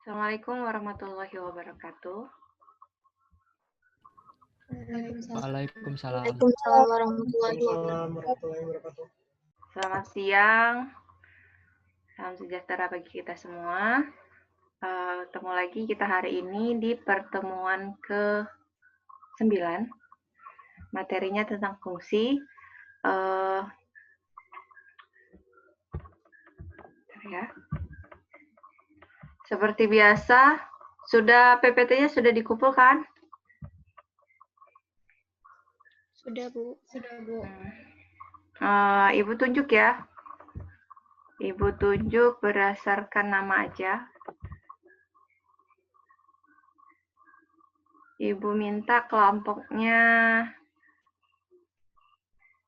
Assalamualaikum warahmatullahi wabarakatuh. Waalaikumsalam. Waalaikumsalam warahmatullahi wabarakatuh. Selamat siang. Salam sejahtera bagi kita semua. Ketemu lagi kita hari ini di pertemuan ke-9. Materinya tentang fungsi. Ya. Seperti biasa, PPT-nya sudah dikumpulkan? Sudah, Bu. Ibu tunjuk ya. Ibu tunjuk berdasarkan nama aja. Ibu minta kelompoknya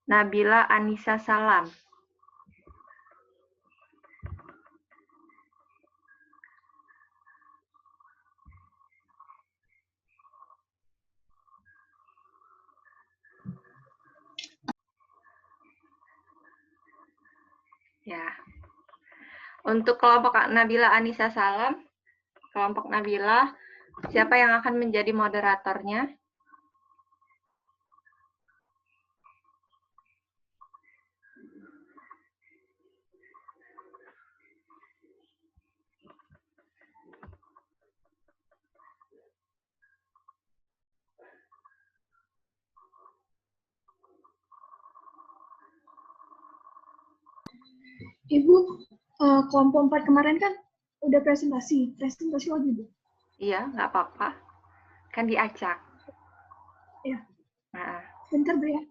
Nabila Anissa Salam. Ya. Untuk kelompok Nabila Anissa Salam, kelompok Nabila, siapa yang akan menjadi moderatornya? Ibu, kelompok 4 kemarin kan udah presentasi lagi, Bu. Iya, nggak apa-apa. Kan diacak. Iya. Nah. Bentar, Bu ya.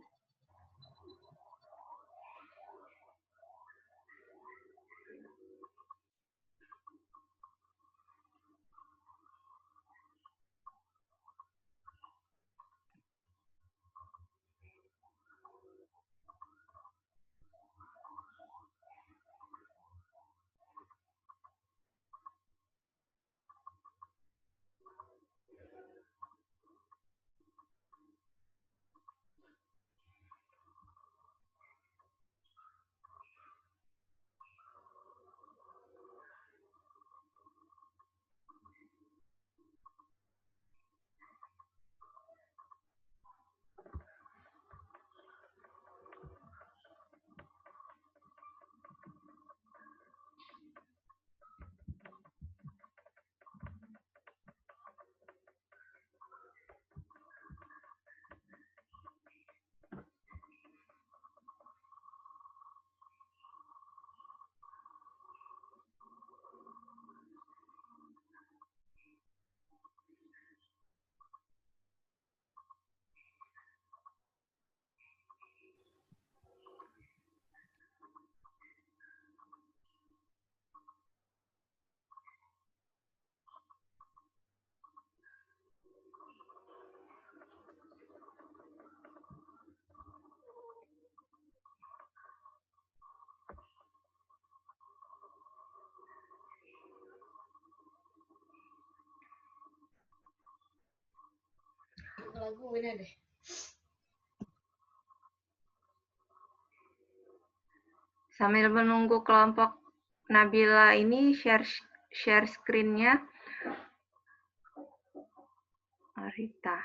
Lagu ini deh. Sambil menunggu kelompok Nabila ini share screen-nya. Rita.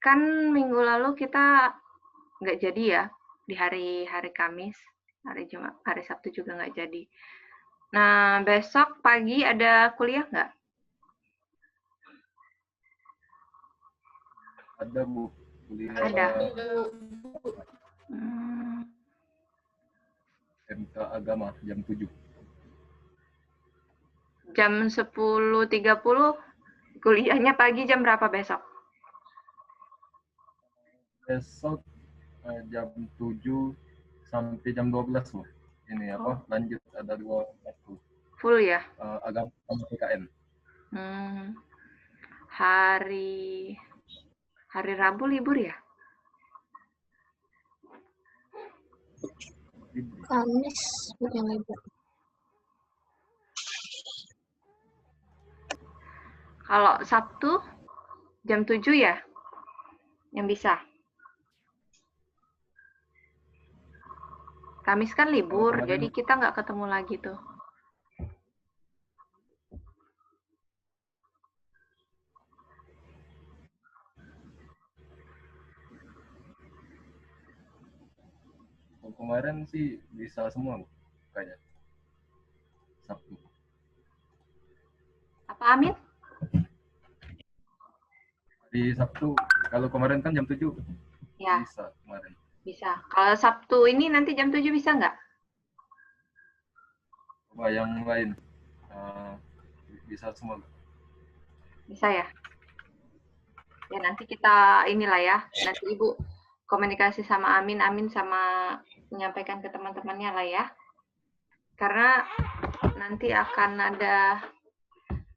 Kan minggu lalu kita nggak jadi ya di hari Kamis, hari Jumat, hari Sabtu juga nggak jadi. Nah, besok pagi ada kuliah nggak? Ada, Bu. Kuliah Ada. MK Agama jam 7. Jam 10.30, kuliahnya pagi jam berapa besok? Besok jam 7 sampai jam 12, Bu. Ini lanjut ada 2 waktu. Full ya? Agama sama PKN. Hari Rabu libur ya? Kamis bukan libur. Kalau Sabtu jam 7 ya? Yang bisa? Kamis kan libur, jadi kita nggak ketemu lagi tuh. kemarin sih bisa semua kayaknya. Sabtu. Apa Amin? Di Sabtu, kalau kemarin kan jam 7. Ya, Bisa kemarin. bisa. Kalau Sabtu ini nanti jam 7 bisa nggak? Coba yang lain. Bisa semua. Bisa ya? Ya nanti kita inilah ya. Nanti Ibu komunikasi sama Amin sama menyampaikan ke teman-temannya lah ya. Karena nanti akan ada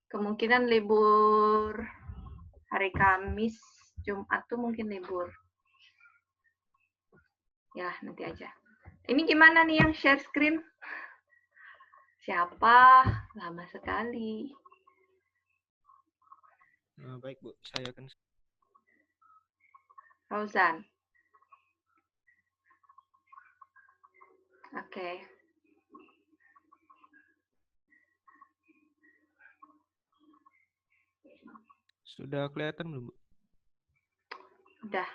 kemungkinan libur hari Kamis, Jumat tuh mungkin libur. Ya, nanti aja. Ini gimana nih yang share screen? Siapa? Lama sekali. Baik, Bu. Saya akan... Fauzan. Oke. Sudah kelihatan belum, Bu? Udah.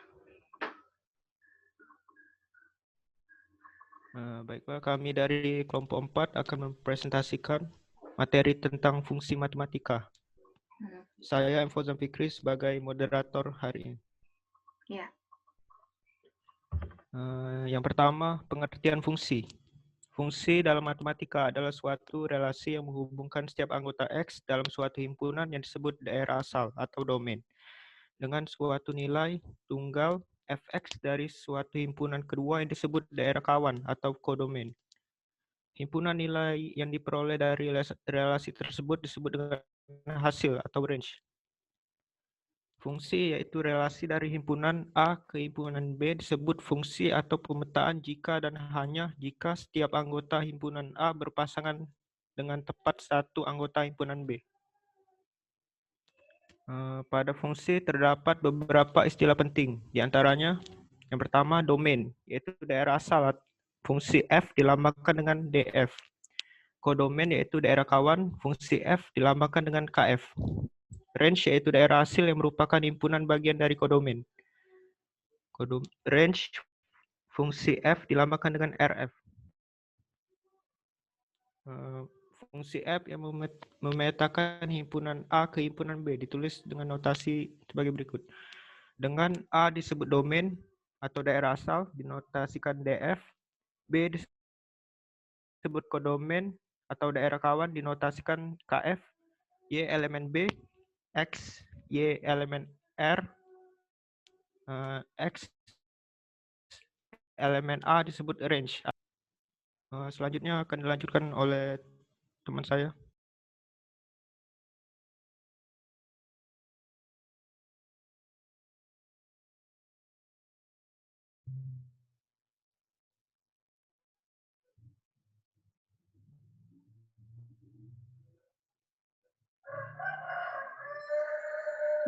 Baiklah, kami dari kelompok 4 akan mempresentasikan materi tentang fungsi matematika. Saya M. Fauzan Fikri sebagai moderator hari ini. Ya. Yang pertama, pengertian fungsi. Fungsi dalam matematika adalah suatu relasi yang menghubungkan setiap anggota X dalam suatu himpunan yang disebut daerah asal atau domain dengan suatu nilai tunggal Fx dari suatu himpunan kedua yang disebut daerah kawan atau kodomain. Himpunan nilai yang diperoleh dari relasi tersebut disebut dengan hasil atau range. Fungsi yaitu relasi dari himpunan A ke himpunan B disebut fungsi atau pemetaan jika dan hanya jika setiap anggota himpunan A berpasangan dengan tepat satu anggota himpunan B. Pada fungsi terdapat beberapa istilah penting, di antaranya yang pertama domain, yaitu daerah asal. Fungsi F dilambangkan dengan DF. Kodomain yaitu daerah kawan, fungsi F dilambangkan dengan KF. Range yaitu daerah hasil yang merupakan himpunan bagian dari kodomain. Range fungsi F dilambangkan dengan RF. Fungsi F yang memetakan himpunan A ke himpunan B ditulis dengan notasi sebagai berikut. Dengan A disebut domain atau daerah asal dinotasikan DF, B disebut kodomain atau daerah kawan dinotasikan KF, Y elemen B, X, Y elemen R, X elemen A disebut range. Selanjutnya akan dilanjutkan oleh teman saya.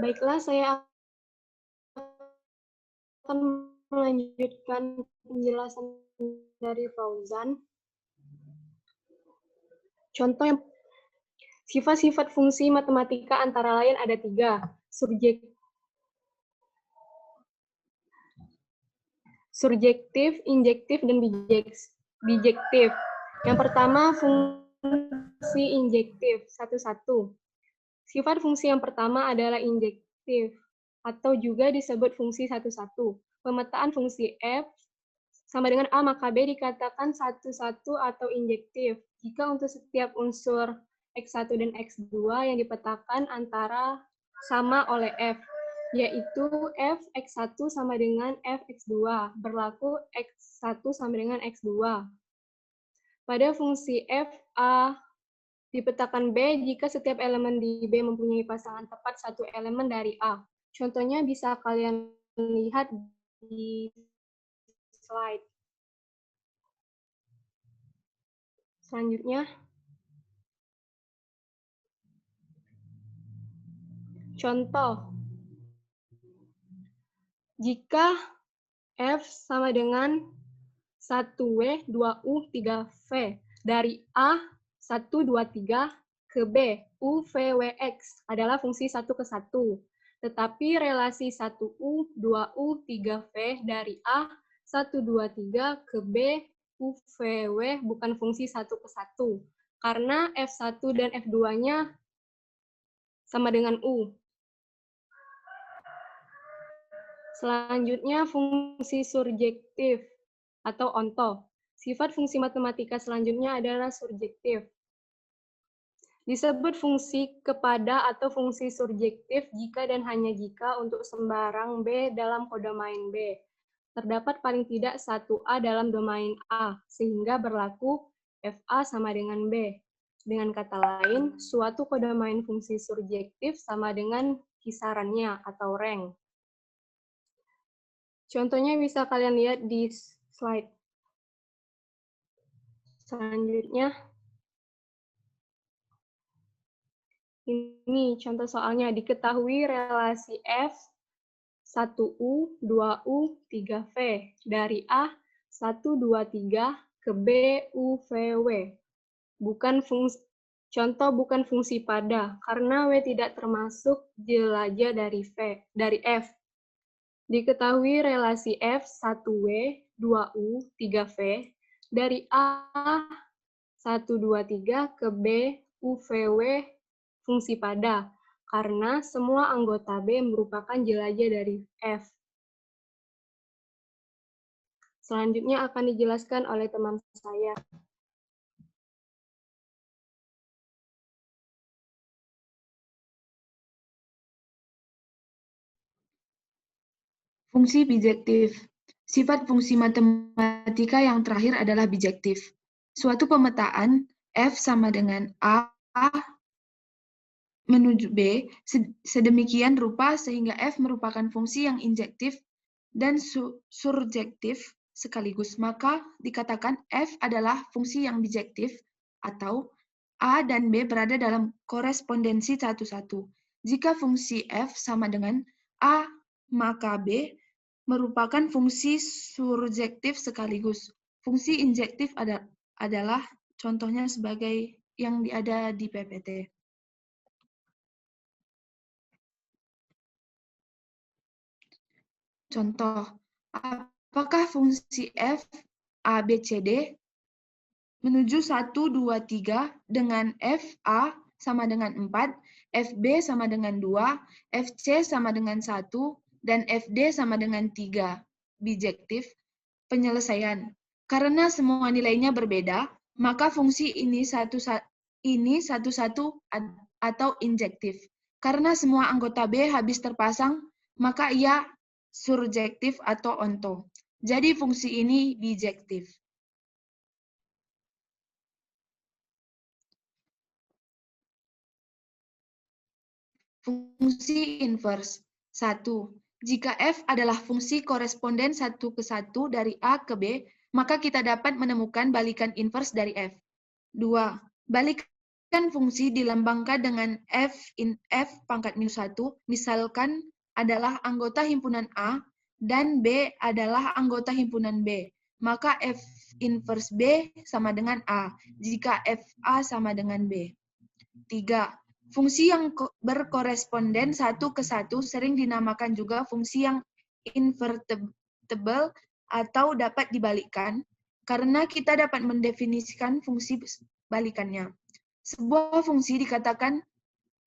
Baiklah, saya akan melanjutkan penjelasan dari Fauzan. Contoh yang sifat-sifat fungsi matematika antara lain ada 3. Surjektif, injektif, dan bijektif. Yang pertama, fungsi injektif. 1-1. Sifat fungsi yang pertama adalah injektif, atau juga disebut fungsi 1-1. Pemetaan fungsi F sama dengan A, maka B dikatakan 1-1 atau injektif jika untuk setiap unsur X1 dan X2 yang dipetakan antara sama oleh F, yaitu F X1 sama dengan F X2, berlaku X1 sama dengan X2. Pada fungsi F, A dipetakan B jika setiap elemen di B mempunyai pasangan tepat satu elemen dari A. Contohnya bisa kalian lihat di slide. Selanjutnya, contoh. Jika F sama dengan 1W, 2U, 3V dari A 1, 2, 3 ke B, U, V, W, X adalah fungsi 1 ke 1. Tetapi relasi 1U, 2U, 3V dari A 1, 2, 3 ke B, U, V, W bukan fungsi satu ke satu. Karena F1 dan F2-nya sama dengan U. Selanjutnya, fungsi surjektif atau onto. Sifat fungsi matematika selanjutnya adalah surjektif. Disebut fungsi kepada atau fungsi surjektif jika dan hanya jika untuk sembarang B dalam kodomain B. Terdapat paling tidak satu A dalam domain A, sehingga berlaku FA sama dengan B. Dengan kata lain, suatu kodomain fungsi surjektif sama dengan kisarannya atau rank. Contohnya bisa kalian lihat di slide. Selanjutnya, ini contoh soalnya. Diketahui relasi F 1U, 2U, 3V dari A 1, 2, 3 ke B, U, V, W. Contoh bukan fungsi pada, karena W tidak termasuk jelajah dari F. Diketahui relasi F 1W, 2U, 3V dari A 1, 2, 3 ke B, U, V, W fungsi pada, karena semua anggota B merupakan jelajah dari F. Selanjutnya akan dijelaskan oleh teman saya. Fungsi bijektif. Sifat fungsi matematika yang terakhir adalah bijektif. Suatu pemetaan F sama dengan A menuju B sedemikian rupa sehingga F merupakan fungsi yang injektif dan surjektif sekaligus. Maka dikatakan F adalah fungsi yang bijektif atau A dan B berada dalam korespondensi satu-satu. Jika fungsi F sama dengan A, maka B merupakan fungsi surjektif sekaligus. Fungsi injektif adalah contohnya sebagai yang ada di PPT. Contoh, apakah fungsi F, A, B, C, D menuju 1, 2, 3 dengan F, A sama dengan 4, FB sama dengan 2, FC sama dengan 1, dan FD sama dengan 3. Bijektif, penyelesaian. Karena semua nilainya berbeda, maka fungsi ini satu-satu atau injektif. Karena semua anggota B habis terpasang, maka ia surjektif atau onto. Jadi fungsi ini bijektif. Fungsi inverse. 1. Jika F adalah fungsi koresponden 1 ke 1 dari A ke B, maka kita dapat menemukan balikan inverse dari F. 2. Balikan fungsi dilambangkan dengan F in F pangkat mu 1, misalkan adalah anggota himpunan A, dan B adalah anggota himpunan B. Maka F inverse B sama dengan A, jika FA sama dengan B. 3. Fungsi yang berkoresponden 1 ke 1 sering dinamakan juga fungsi yang invertible atau dapat dibalikkan, karena kita dapat mendefinisikan fungsi balikannya. Sebuah fungsi dikatakan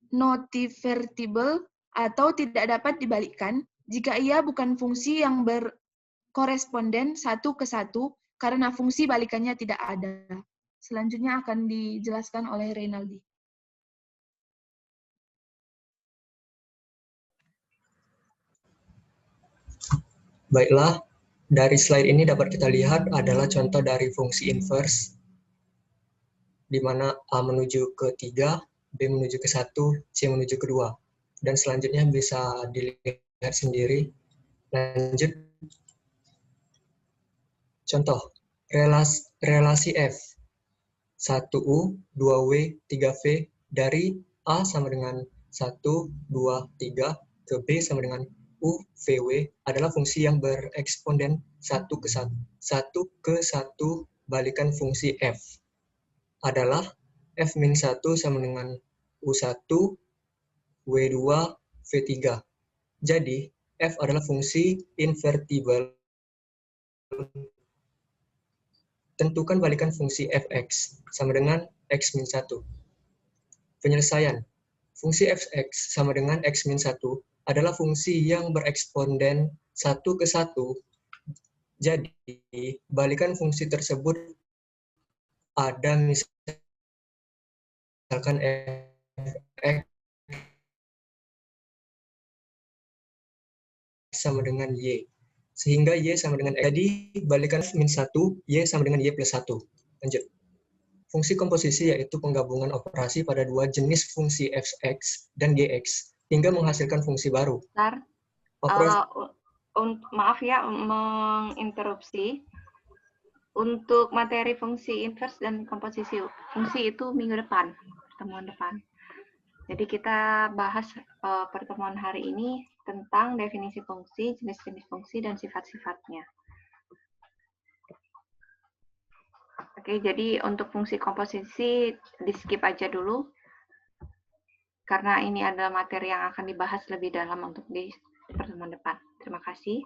non-divertible atau tidak dapat dibalikkan jika ia bukan fungsi yang berkoresponden 1 ke 1 karena fungsi balikannya tidak ada. Selanjutnya akan dijelaskan oleh Reynaldi. Baiklah, dari slide ini dapat kita lihat adalah contoh dari fungsi inverse, di mana A menuju ke 3, B menuju ke 1, C menuju ke 2. Dan selanjutnya bisa dilihat sendiri. Lanjut. Contoh, relasi F. 1U, 2W, 3V dari A sama dengan 1, 2, 3 ke B sama dengan U, VW adalah fungsi yang bereksponden 1 ke 1. 1 ke 1 balikan fungsi F adalah F-1 sama dengan U1, W2, V3. Jadi, F adalah fungsi invertible tentukan balikan fungsi fx sama dengan x min 1. Penyelesaian. Fungsi fx sama dengan x min 1 adalah fungsi yang bereksponden 1 ke 1. Jadi, balikan fungsi tersebut ada misalkan fx sama dengan y. Sehingga y sama dengan x. Jadi, balikan min 1, y sama dengan y plus 1. Lanjut. Fungsi komposisi yaitu penggabungan operasi pada dua jenis fungsi fx dan gx hingga menghasilkan fungsi baru. Bentar. Maaf ya menginterupsi. Untuk materi fungsi inverse dan komposisi fungsi itu minggu depan, pertemuan depan. Jadi kita bahas pertemuan hari ini tentang definisi fungsi, jenis-jenis fungsi, dan sifat-sifatnya. Oke, jadi untuk fungsi komposisi di-skip aja dulu, karena ini adalah materi yang akan dibahas lebih dalam untuk di pertemuan depan. Terima kasih.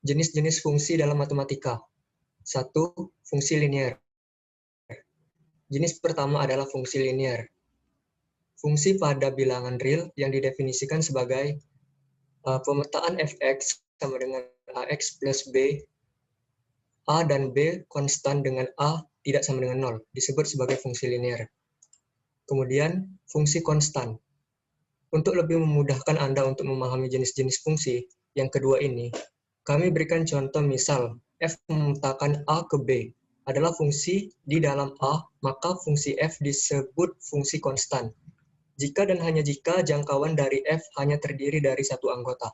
Jenis-jenis fungsi dalam matematika. 1. Fungsi linear. Jenis pertama adalah fungsi linear. Fungsi pada bilangan real yang didefinisikan sebagai pemetaan fx sama dengan ax plus b, a dan b konstan dengan a tidak sama dengan 0, disebut sebagai fungsi linear. Kemudian, fungsi konstan. Untuk lebih memudahkan Anda untuk memahami jenis-jenis fungsi yang kedua ini, kami berikan contoh misal, f memetakan a ke b adalah fungsi di dalam a, maka fungsi f disebut fungsi konstan. Jika dan hanya jika jangkauan dari f hanya terdiri dari satu anggota.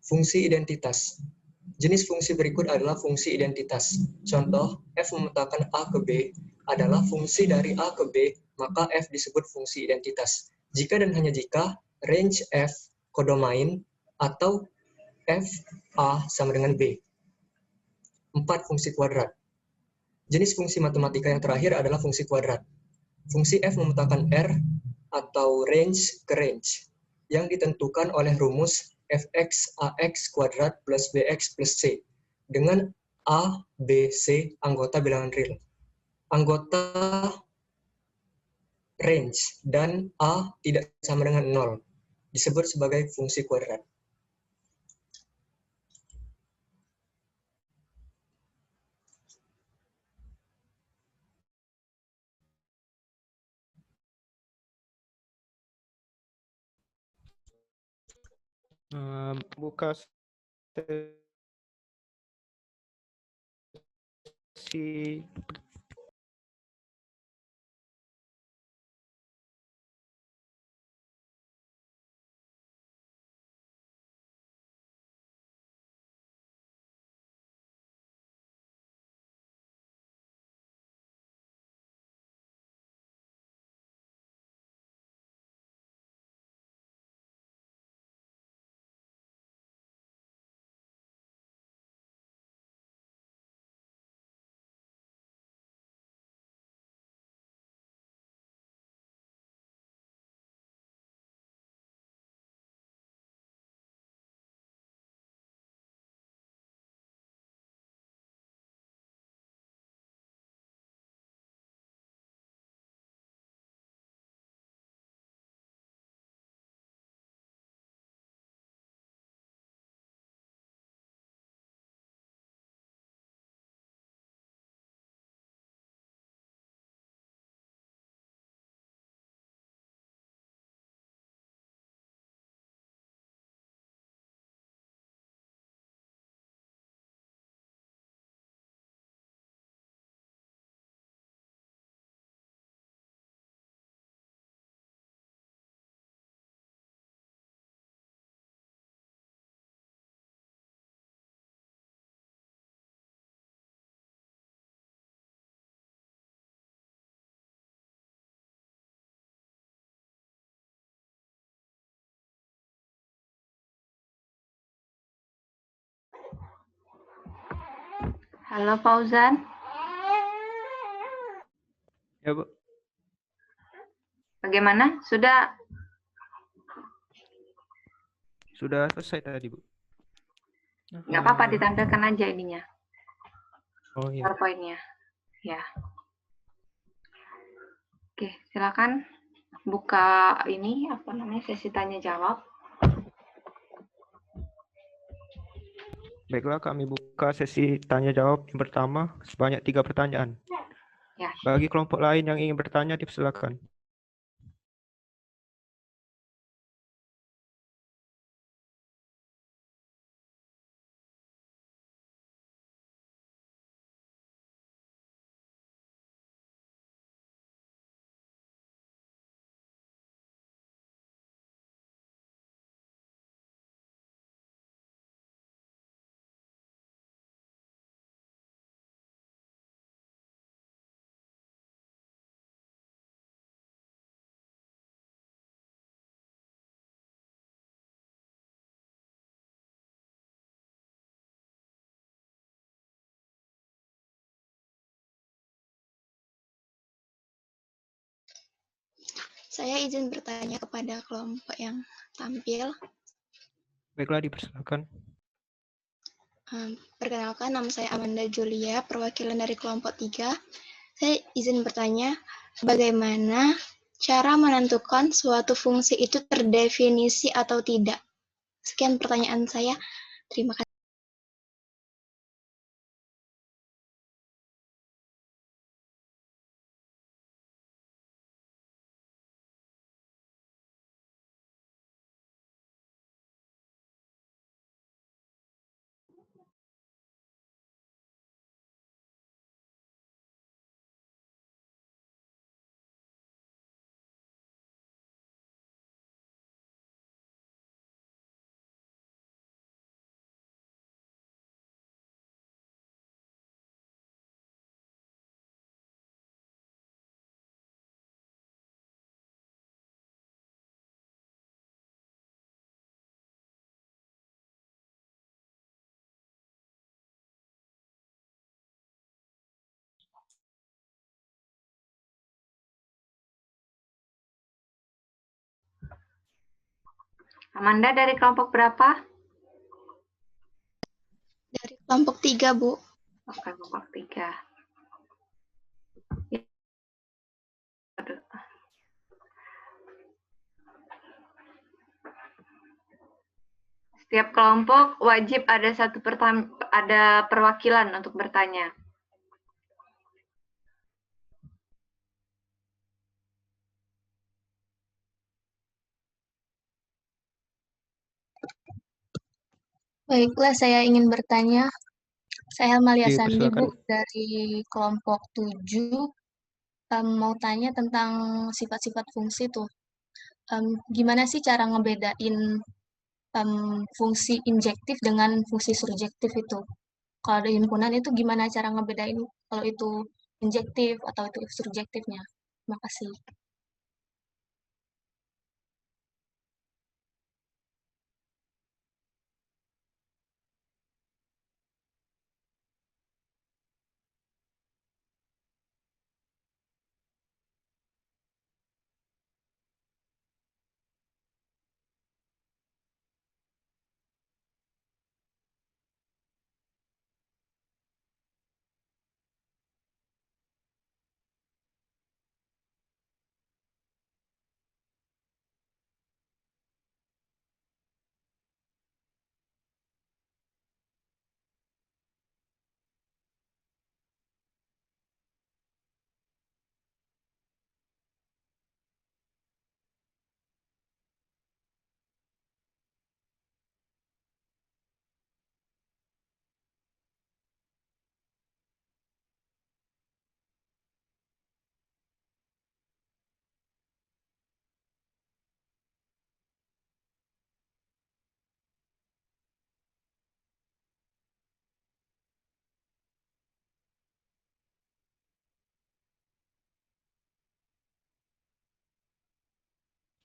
Fungsi identitas. Jenis fungsi berikut adalah fungsi identitas. Contoh, f memetakan a ke b adalah fungsi dari a ke b, maka f disebut fungsi identitas. Jika dan hanya jika range f kodomain atau f a sama dengan b. 4. Fungsi kuadrat. Jenis fungsi matematika yang terakhir adalah fungsi kuadrat. Fungsi f memetakan r atau range ke range yang ditentukan oleh rumus fx ax kuadrat plus bx plus c dengan a, b, c anggota bilangan real. Anggota range dan a tidak sama dengan 0 disebut sebagai fungsi kuadrat. Buka sesi Halo Fauzan. Ya, Bu. Bagaimana? Sudah Sudah selesai tadi, Bu. nggak apa-apa, ditampilkan aja ininya, Oh iya. PowerPoint-nya. Ya. Oke, silakan buka ini apa namanya sesi tanya jawab. Baiklah, kami buka sesi tanya jawab yang pertama sebanyak 3 pertanyaan. Ya. Bagi kelompok lain yang ingin bertanya, dipersilakan. Saya izin bertanya kepada kelompok yang tampil. Baiklah, dipersilakan. Perkenalkan, nama saya Amanda Julia, perwakilan dari kelompok 3. Saya izin bertanya, bagaimana cara menentukan suatu fungsi itu terdefinisi atau tidak? Sekian pertanyaan saya. Terima kasih. Amanda dari kelompok berapa? Dari kelompok 3, Bu. Oke, kelompok 3. Setiap kelompok wajib ada ada perwakilan untuk bertanya. Baiklah, saya ingin bertanya. Saya Malia Sandi, Dipersilakan. Bu, dari kelompok 7. Mau tanya tentang sifat-sifat fungsi tuh. Gimana sih cara ngebedain fungsi injektif dengan fungsi surjektif itu? Kalau di himpunan itu gimana cara ngebedain kalau itu injektif atau itu surjektifnya? Terima kasih.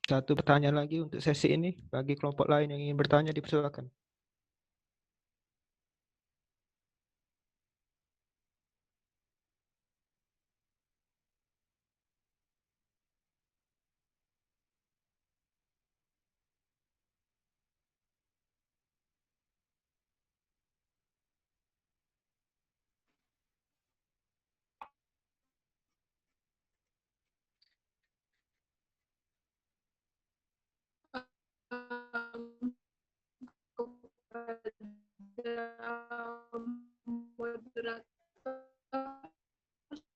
Satu pertanyaan lagi untuk sesi ini. Bagi kelompok lain yang ingin bertanya, dipersilakan. moderator,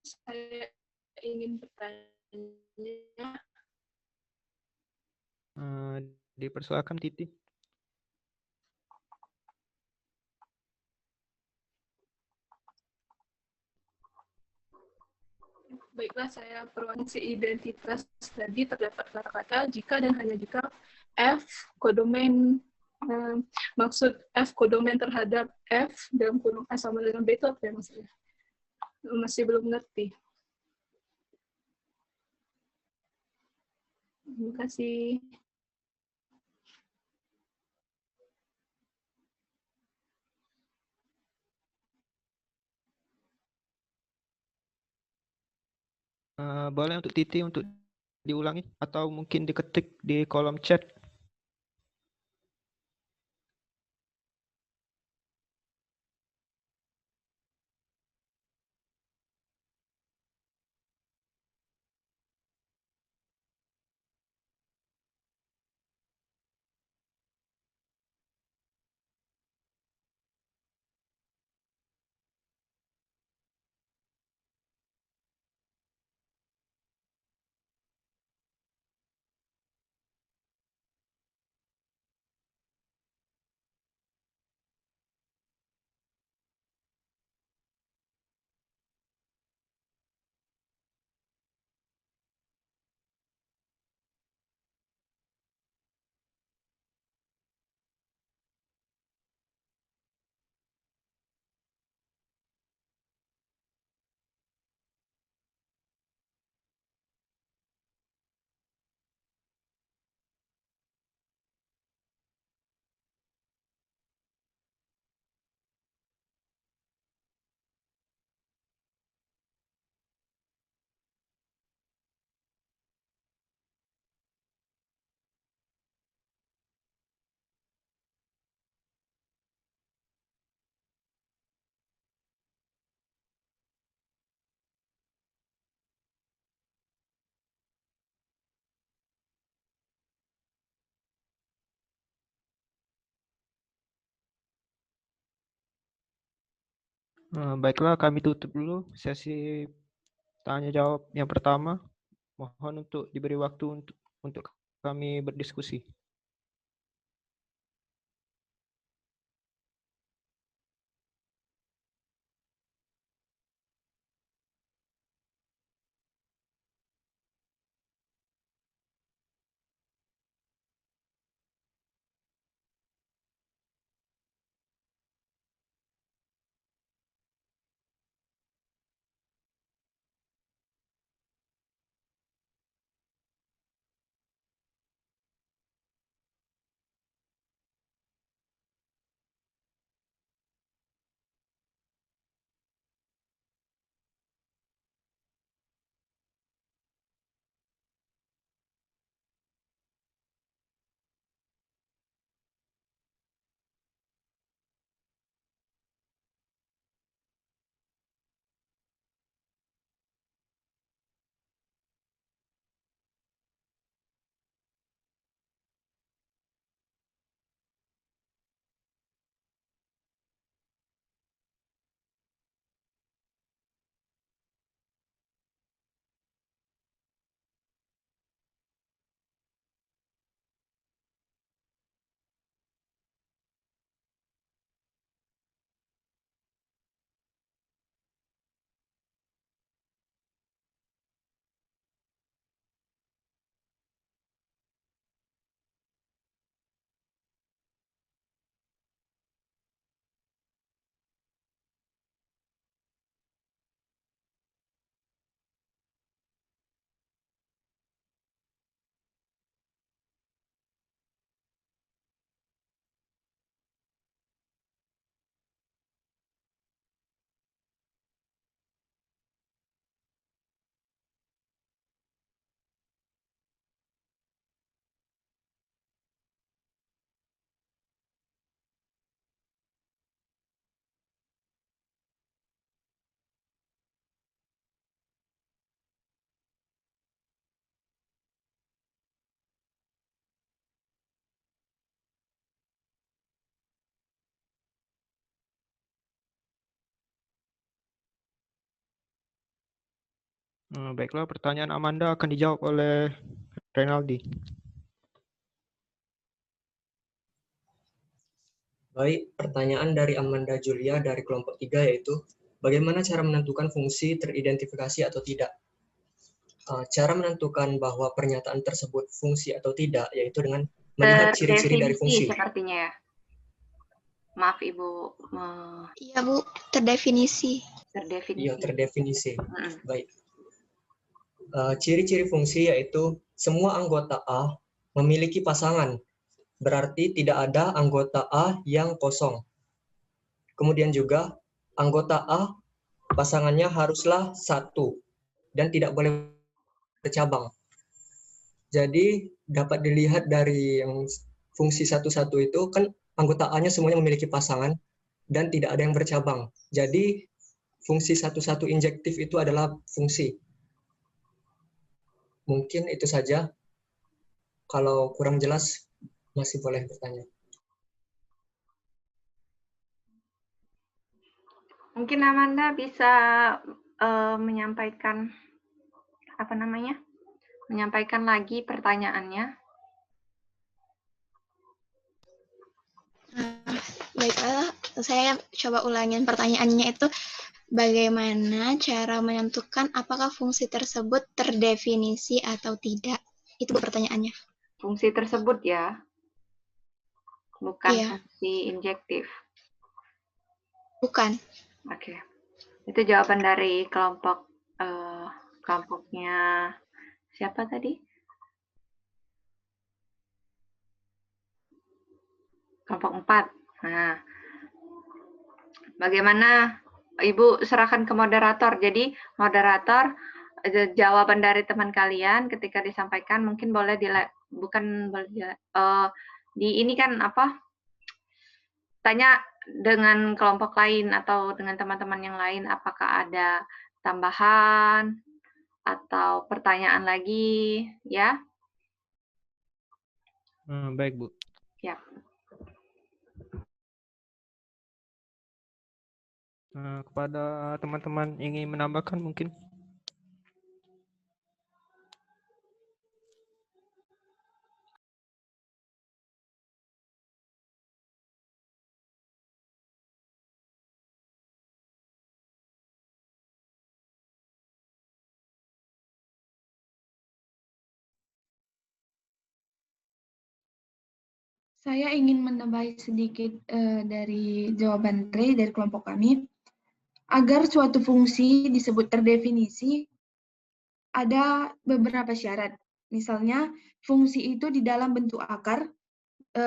saya ingin bertanya. Dipersilakan Titi. Baiklah, saya fungsi identitas tadi terdapat kata-kata jika dan hanya jika F kodomen maksud F kodomen terhadap F dalam kurung A sama dengan B itu apa ya maksudnya? Masih belum ngerti. Terima kasih. Boleh untuk Titi untuk diulangi atau mungkin diketik di kolom chat. Baiklah, kami tutup dulu sesi tanya jawab yang pertama. Mohon untuk diberi waktu untuk kami berdiskusi. Baiklah, pertanyaan Amanda akan dijawab oleh Renaldi. Baik, pertanyaan dari Amanda Julia dari kelompok 3 yaitu, bagaimana cara menentukan fungsi teridentifikasi atau tidak? Cara menentukan bahwa pernyataan tersebut fungsi atau tidak, yaitu dengan melihat ciri-ciri dari Terdefinisi fungsi. sepertinya ya. Maaf Ibu, Iya Bu, terdefinisi. terdefinisi. Iya, terdefinisi. Mm-mm. Baik. Ciri-ciri fungsi yaitu semua anggota A memiliki pasangan, berarti tidak ada anggota A yang kosong. Kemudian juga anggota A pasangannya haruslah satu dan tidak boleh bercabang. Jadi dapat dilihat dari yang fungsi satu-satu itu kan anggota A-nya semuanya memiliki pasangan dan tidak ada yang bercabang. Jadi fungsi satu-satu injektif itu adalah fungsi. Mungkin itu saja. Kalau kurang jelas masih boleh bertanya. Mungkin Amanda bisa menyampaikan menyampaikan lagi pertanyaannya. Baiklah, saya coba ulangin pertanyaannya itu, bagaimana cara menentukan apakah fungsi tersebut terdefinisi atau tidak? Itu pertanyaannya. Fungsi tersebut ya, bukan Iya. fungsi injektif. Bukan. Oke, itu jawaban dari kelompoknya siapa tadi? Kelompok 4. Nah, bagaimana Ibu serahkan ke moderator. Jadi moderator jawaban dari teman kalian ketika disampaikan mungkin boleh ini kan tanya dengan kelompok lain atau dengan teman-teman yang lain, apakah ada tambahan atau pertanyaan lagi, ya? Baik, Bu. Ya. Kepada teman-teman ingin menambahkan mungkin? Saya ingin menambahi sedikit dari jawaban Ray dari kelompok kami. Agar suatu fungsi disebut terdefinisi, ada beberapa syarat. Misalnya, fungsi itu di dalam bentuk akar,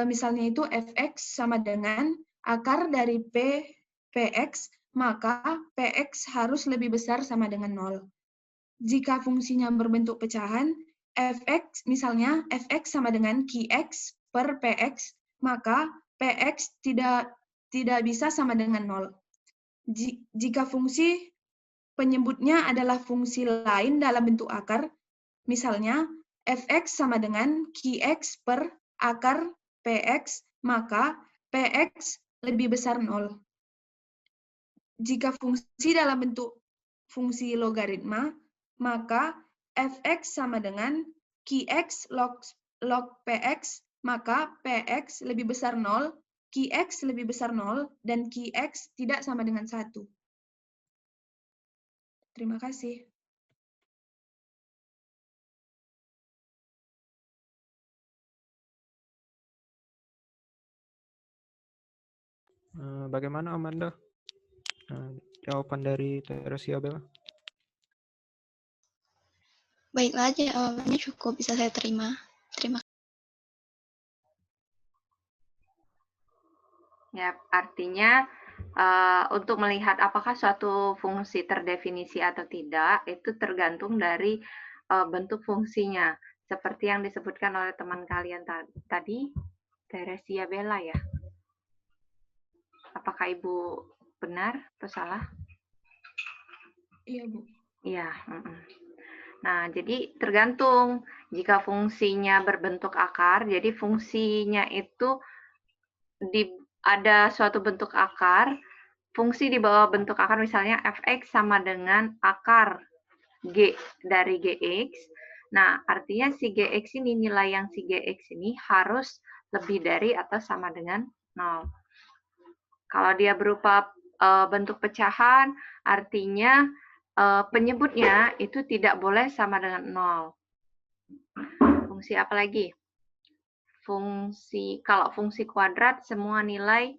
misalnya itu fx sama dengan akar dari px, maka px harus lebih besar sama dengan 0. Jika fungsinya berbentuk pecahan, fx misalnya fx sama dengan qx per px, maka px tidak bisa sama dengan 0. Jika fungsi penyebutnya adalah fungsi lain dalam bentuk akar, misalnya fx sama dengan qx per akar px, maka px lebih besar 0. Jika fungsi dalam bentuk fungsi logaritma, maka fx sama dengan qx log px, maka px lebih besar 0, qx lebih besar 0, dan qx tidak sama dengan 1. Terima kasih. Bagaimana Amanda? Jawaban dari Teresia Bella? Baiklah, jawabannya cukup bisa saya terima. Terima kasih. Ya, artinya untuk melihat apakah suatu fungsi terdefinisi atau tidak, itu tergantung dari bentuk fungsinya. Seperti yang disebutkan oleh teman kalian tadi, Teresia Bella ya. Apakah Ibu benar atau salah? Iya, Bu. Iya. Nah, jadi tergantung. Jika fungsinya berbentuk akar, jadi fungsinya itu ada suatu bentuk akar, fungsi di bawah bentuk akar misalnya fx sama dengan akar G dari GX. Nah, artinya si GX ini, nilai yang si GX ini harus lebih dari atau sama dengan 0. Kalau dia berupa bentuk pecahan, artinya penyebutnya itu tidak boleh sama dengan 0. Fungsi apa lagi? Kalau fungsi kuadrat, semua nilai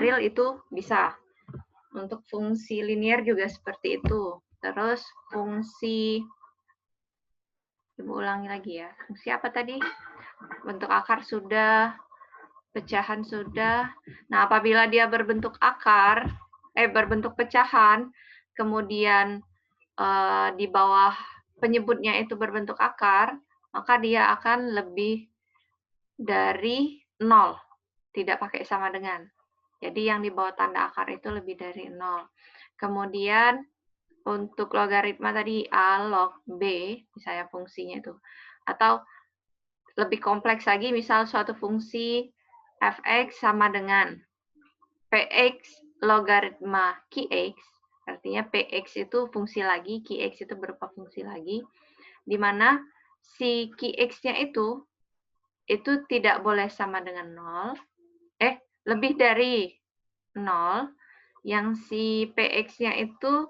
real itu bisa. Untuk fungsi linear juga seperti itu. Terus fungsi, Ibu ulangi lagi ya. Fungsi apa tadi? Bentuk akar sudah, pecahan sudah. Nah, apabila dia berbentuk berbentuk pecahan, kemudian di bawah penyebutnya itu berbentuk akar, maka dia akan lebih dari 0. Tidak pakai sama dengan. Jadi yang di bawah tanda akar itu lebih dari 0. Kemudian untuk logaritma tadi A log B, misalnya fungsinya itu. Atau lebih kompleks lagi, misal suatu fungsi fx sama dengan px logaritma qx, artinya px itu fungsi lagi, qx itu berupa fungsi lagi, di mana si qx-nya itu tidak boleh sama dengan 0, lebih dari 0, yang si px-nya itu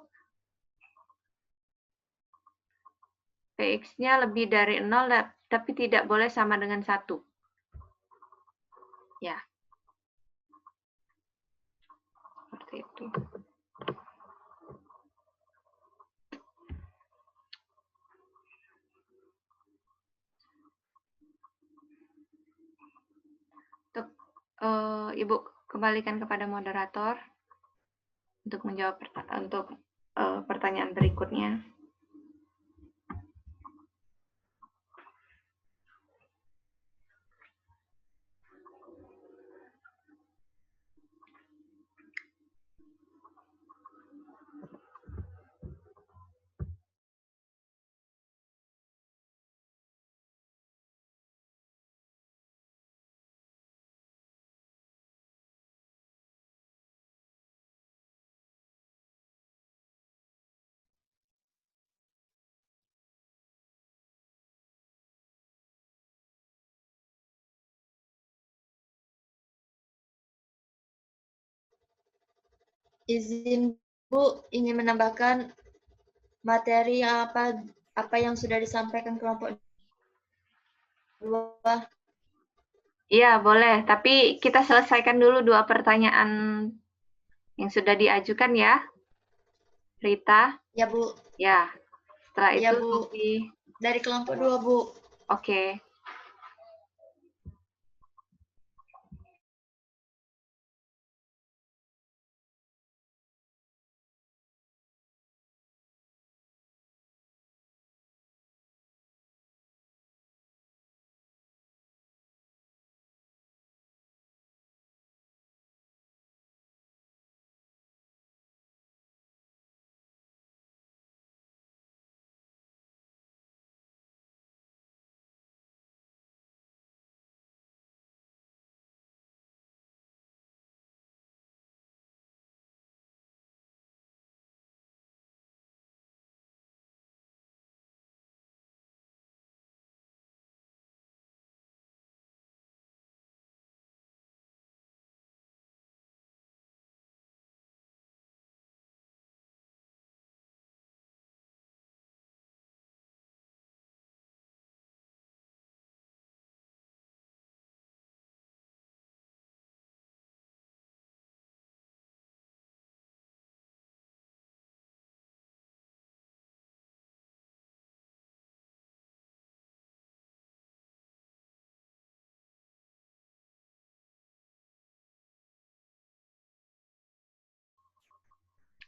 px-nya lebih dari 0, tapi tidak boleh sama dengan 1. Ya. Seperti itu. Untuk Ibu kembalikan kepada moderator untuk menjawab pertanyaan berikutnya. Izin Bu, ingin menambahkan materi yang apa yang sudah disampaikan kelompok 2. Iya, boleh. Tapi kita selesaikan dulu 2 pertanyaan yang sudah diajukan ya, Rita. Ya, Bu. Ya, setelah Ya, itu Bu. nanti. Dari kelompok 2, Bu. Oke.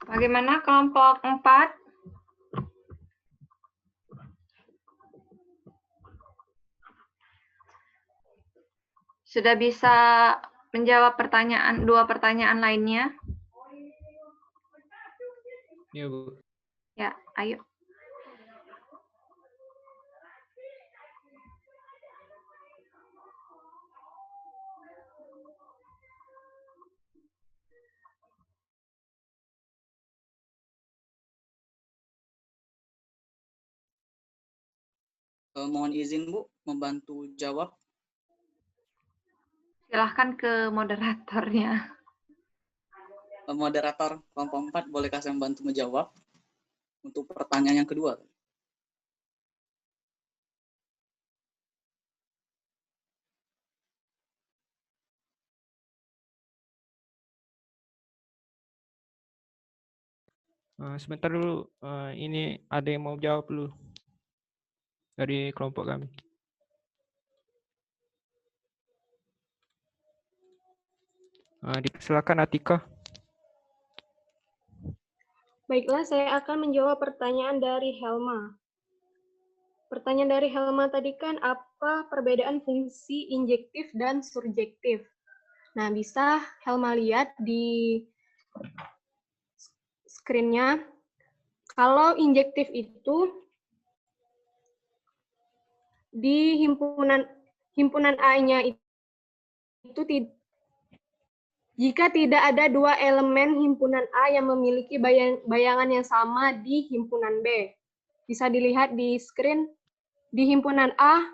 Bagaimana kelompok 4? Sudah bisa menjawab 2 pertanyaan lainnya? Ya, Bu. Ya, ayo. Mohon izin Bu, membantu jawab. Silahkan ke moderatornya. Moderator kelompok 4, bolehkah saya membantu menjawab untuk pertanyaan yang kedua? Sebentar dulu, ini ada yang mau jawab dulu dari kelompok kami. Dipersilakan Atika. Baiklah, saya akan menjawab pertanyaan dari Helma. Pertanyaan dari Helma tadi kan apa perbedaan fungsi injektif dan surjektif? Nah, bisa Helma lihat di screen-nya. Kalau injektif itu di himpunan A-nya itu jika tidak ada dua elemen himpunan A yang memiliki bayangan yang sama di himpunan B. Bisa dilihat di screen, di himpunan A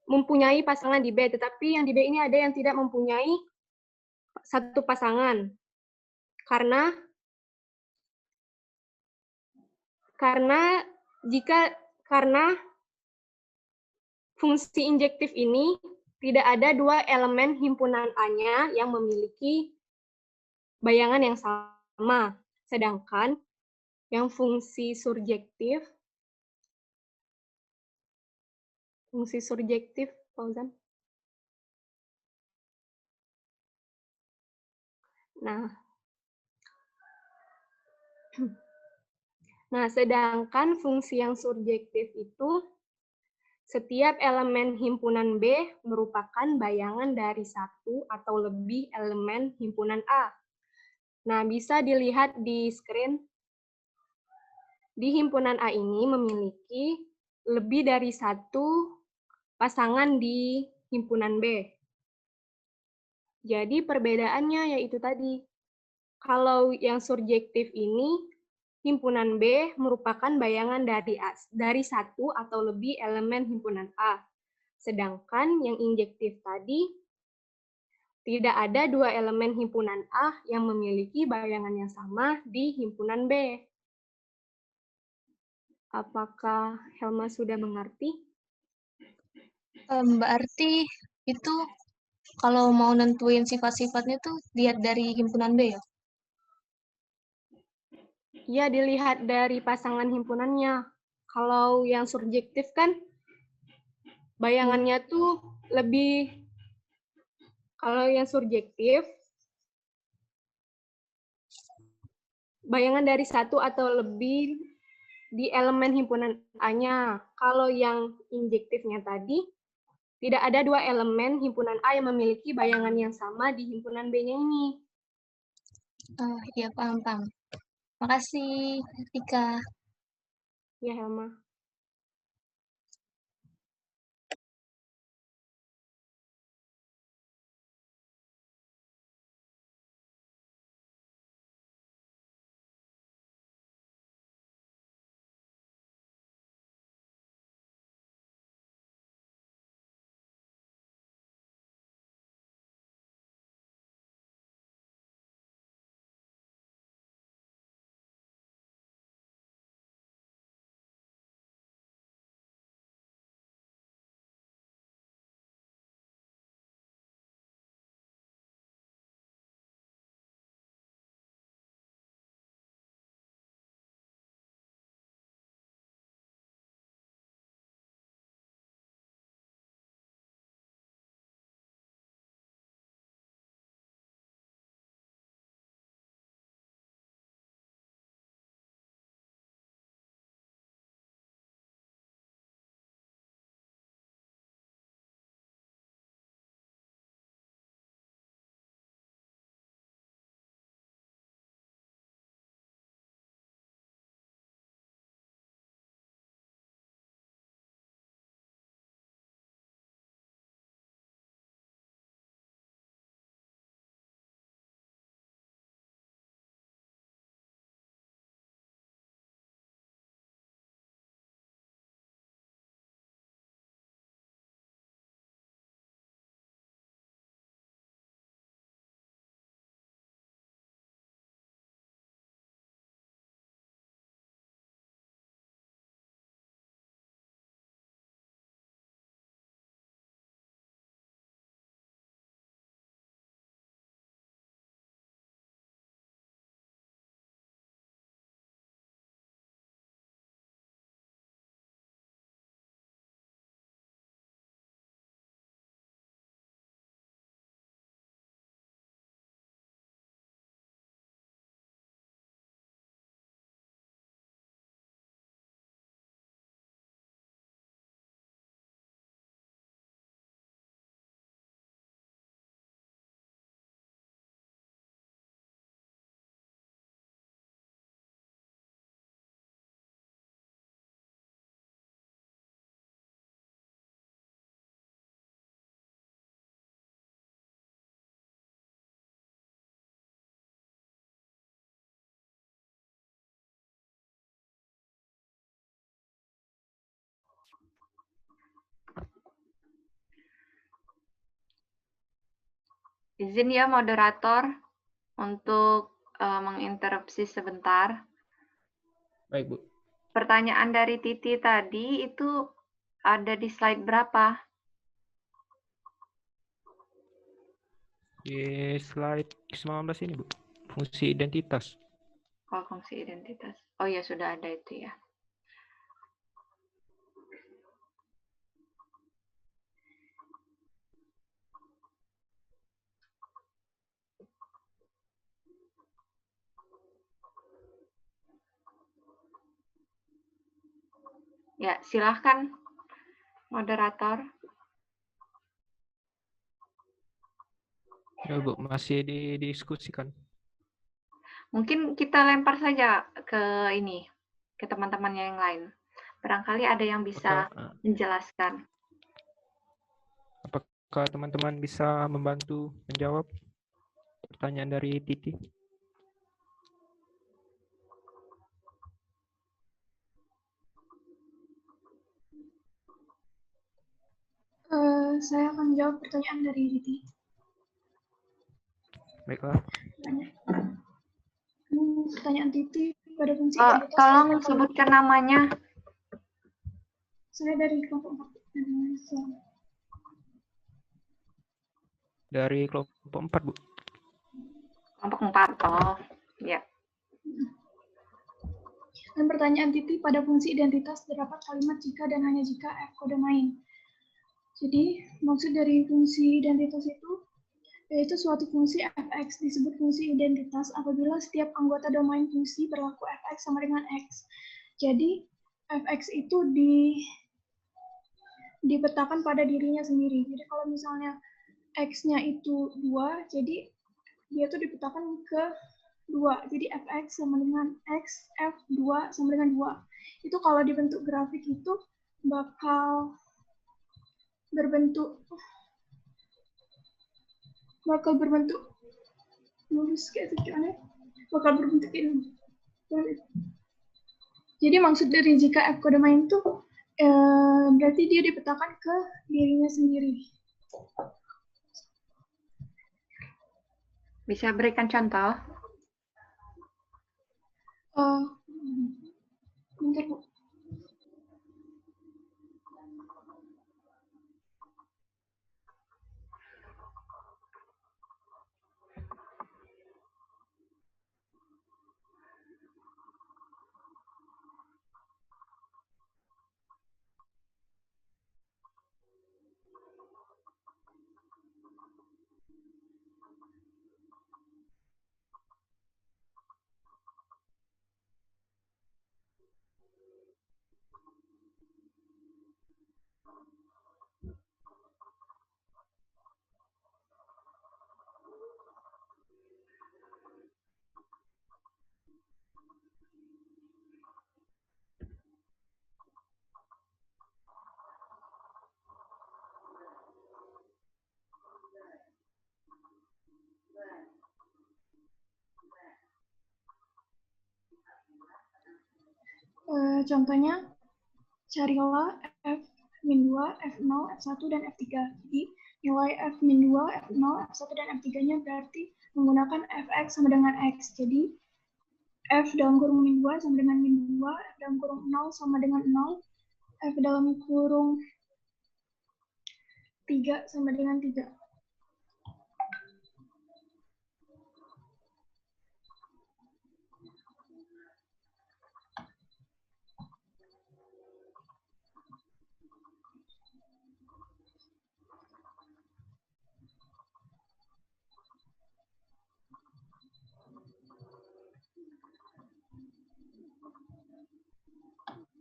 mempunyai pasangan di B, tetapi yang di B ini ada yang tidak mempunyai satu pasangan. Karena fungsi injektif ini tidak ada dua elemen himpunan A-nya yang memiliki bayangan yang sama. Sedangkan yang fungsi surjektif, Fauzan. Nah, sedangkan fungsi yang surjektif itu setiap elemen himpunan B merupakan bayangan dari satu atau lebih elemen himpunan A. Nah, bisa dilihat di screen. Di himpunan A ini memiliki lebih dari satu pasangan di himpunan B. Jadi perbedaannya yaitu tadi, kalau yang surjektif ini, himpunan B merupakan bayangan dari satu atau lebih elemen himpunan A. Sedangkan yang injektif tadi, tidak ada dua elemen himpunan A yang memiliki bayangan yang sama di himpunan B. Apakah Helma sudah mengerti? Berarti itu kalau mau nentuin sifat-sifatnya tuh lihat dari himpunan B ya? Ya, dilihat dari pasangan himpunannya. Kalau yang surjektif kan bayangannya tuh lebih, kalau yang surjektif bayangan dari satu atau lebih di elemen himpunan A-nya. Kalau yang injektifnya tadi tidak ada dua elemen himpunan A yang memiliki bayangan yang sama di himpunan B-nya ini. Iya, paham. Makasih, Tika. Ya, Helma. Izin ya moderator untuk menginterupsi sebentar. Baik, Bu. Pertanyaan dari Titi tadi itu ada di slide berapa? Di slide 19 ini, Bu. Fungsi identitas. Oh, fungsi identitas. Oh ya, sudah ada itu ya. Ya, silahkan moderator. Ya, Bu, masih didiskusikan. Mungkin kita lempar saja ke ini, ke teman-temannya yang lain. Barangkali ada yang bisa menjelaskan. Apakah teman-teman bisa membantu menjawab pertanyaan dari Titi? Saya akan jawab pertanyaan dari Titi. Baiklah. Pertanyaan Titi pada fungsi identitas. Tolong sebutkan namanya. Saya dari kelompok 4. Dari kelompok 4, Bu. Kelompok 4. Oh, ya. Dan pertanyaan Titi pada fungsi identitas terdapat kalimat jika dan hanya jika F kode main. Jadi, maksud dari fungsi identitas itu yaitu suatu fungsi fx disebut fungsi identitas apabila setiap anggota domain fungsi berlaku fx sama dengan x. Jadi, fx itu dipetakan pada dirinya sendiri. Jadi, kalau misalnya x-nya itu 2, jadi dia tuh dipetakan ke 2. Jadi, fx sama dengan x, f2 sama dengan 2. Itu kalau dibentuk grafik itu bakal berbentuk lurus kayak sekiannya, bakal berbentuk ini. Jadi maksud dari jika F kode main itu berarti dia dipetakan ke dirinya sendiri. Bisa berikan contoh? Bentar, Bu. Contohnya, carilah F-2, F0, F1, dan F3. Jadi, nilai F-2, F0, F1, dan F3-nya berarti menggunakan Fx sama dengan X. Jadi, F dalam kurung min 2 sama dengan min 2, F dalam kurung 0 sama dengan 0, F dalam kurung 3 sama dengan 3.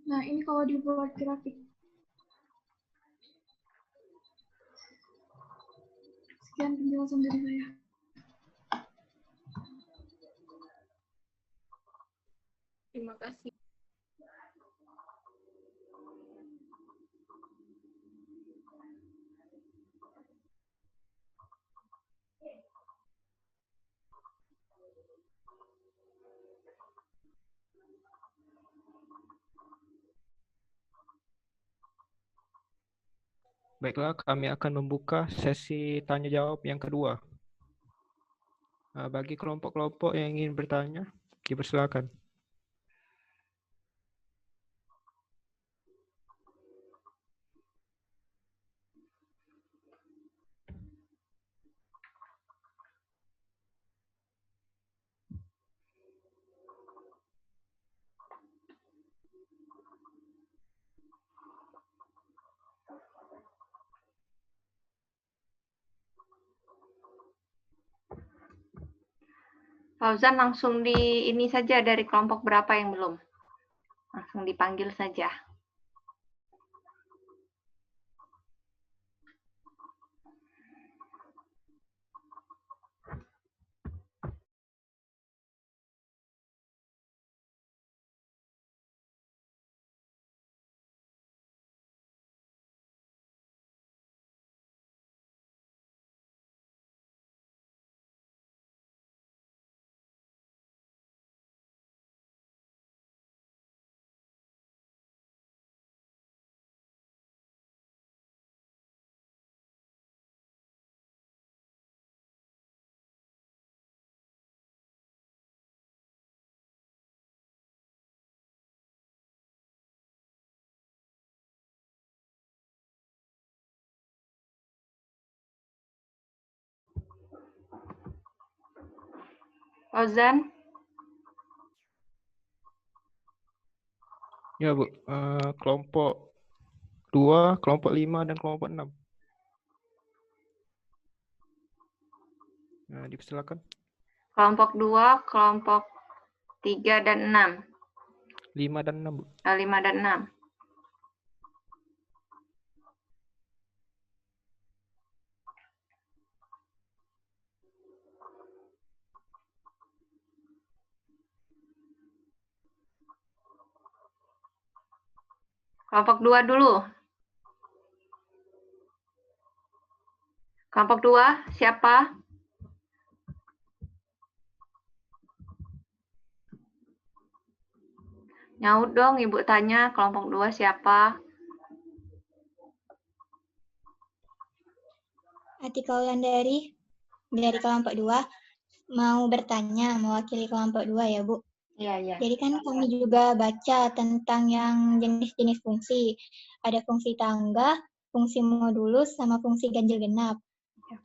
Nah, ini kalau dibuat grafik. Sekian penjelasan dari saya. Terima kasih. Baiklah, kami akan membuka sesi tanya jawab yang kedua. Bagi kelompok-kelompok yang ingin bertanya, dipersilakan. Fauzan langsung di ini saja dari kelompok berapa yang belum? Langsung dipanggil saja. Fauzan? Ya, Bu. Kelompok 2, kelompok 5, dan kelompok 6. Dipersilakan. Kelompok 2, kelompok 3 dan 6. 5 dan 6, Bu. 5 dan 6. Kelompok 2 dulu. Kelompok 2, siapa? Nyaut dong, Ibu tanya kelompok 2 siapa? Atika Wulandari dari kelompok 2 mau bertanya mewakili kelompok 2 ya, Bu. Iya. Jadi kan kami juga baca tentang yang jenis-jenis fungsi. Ada fungsi tangga, fungsi modulus, sama fungsi ganjil genap.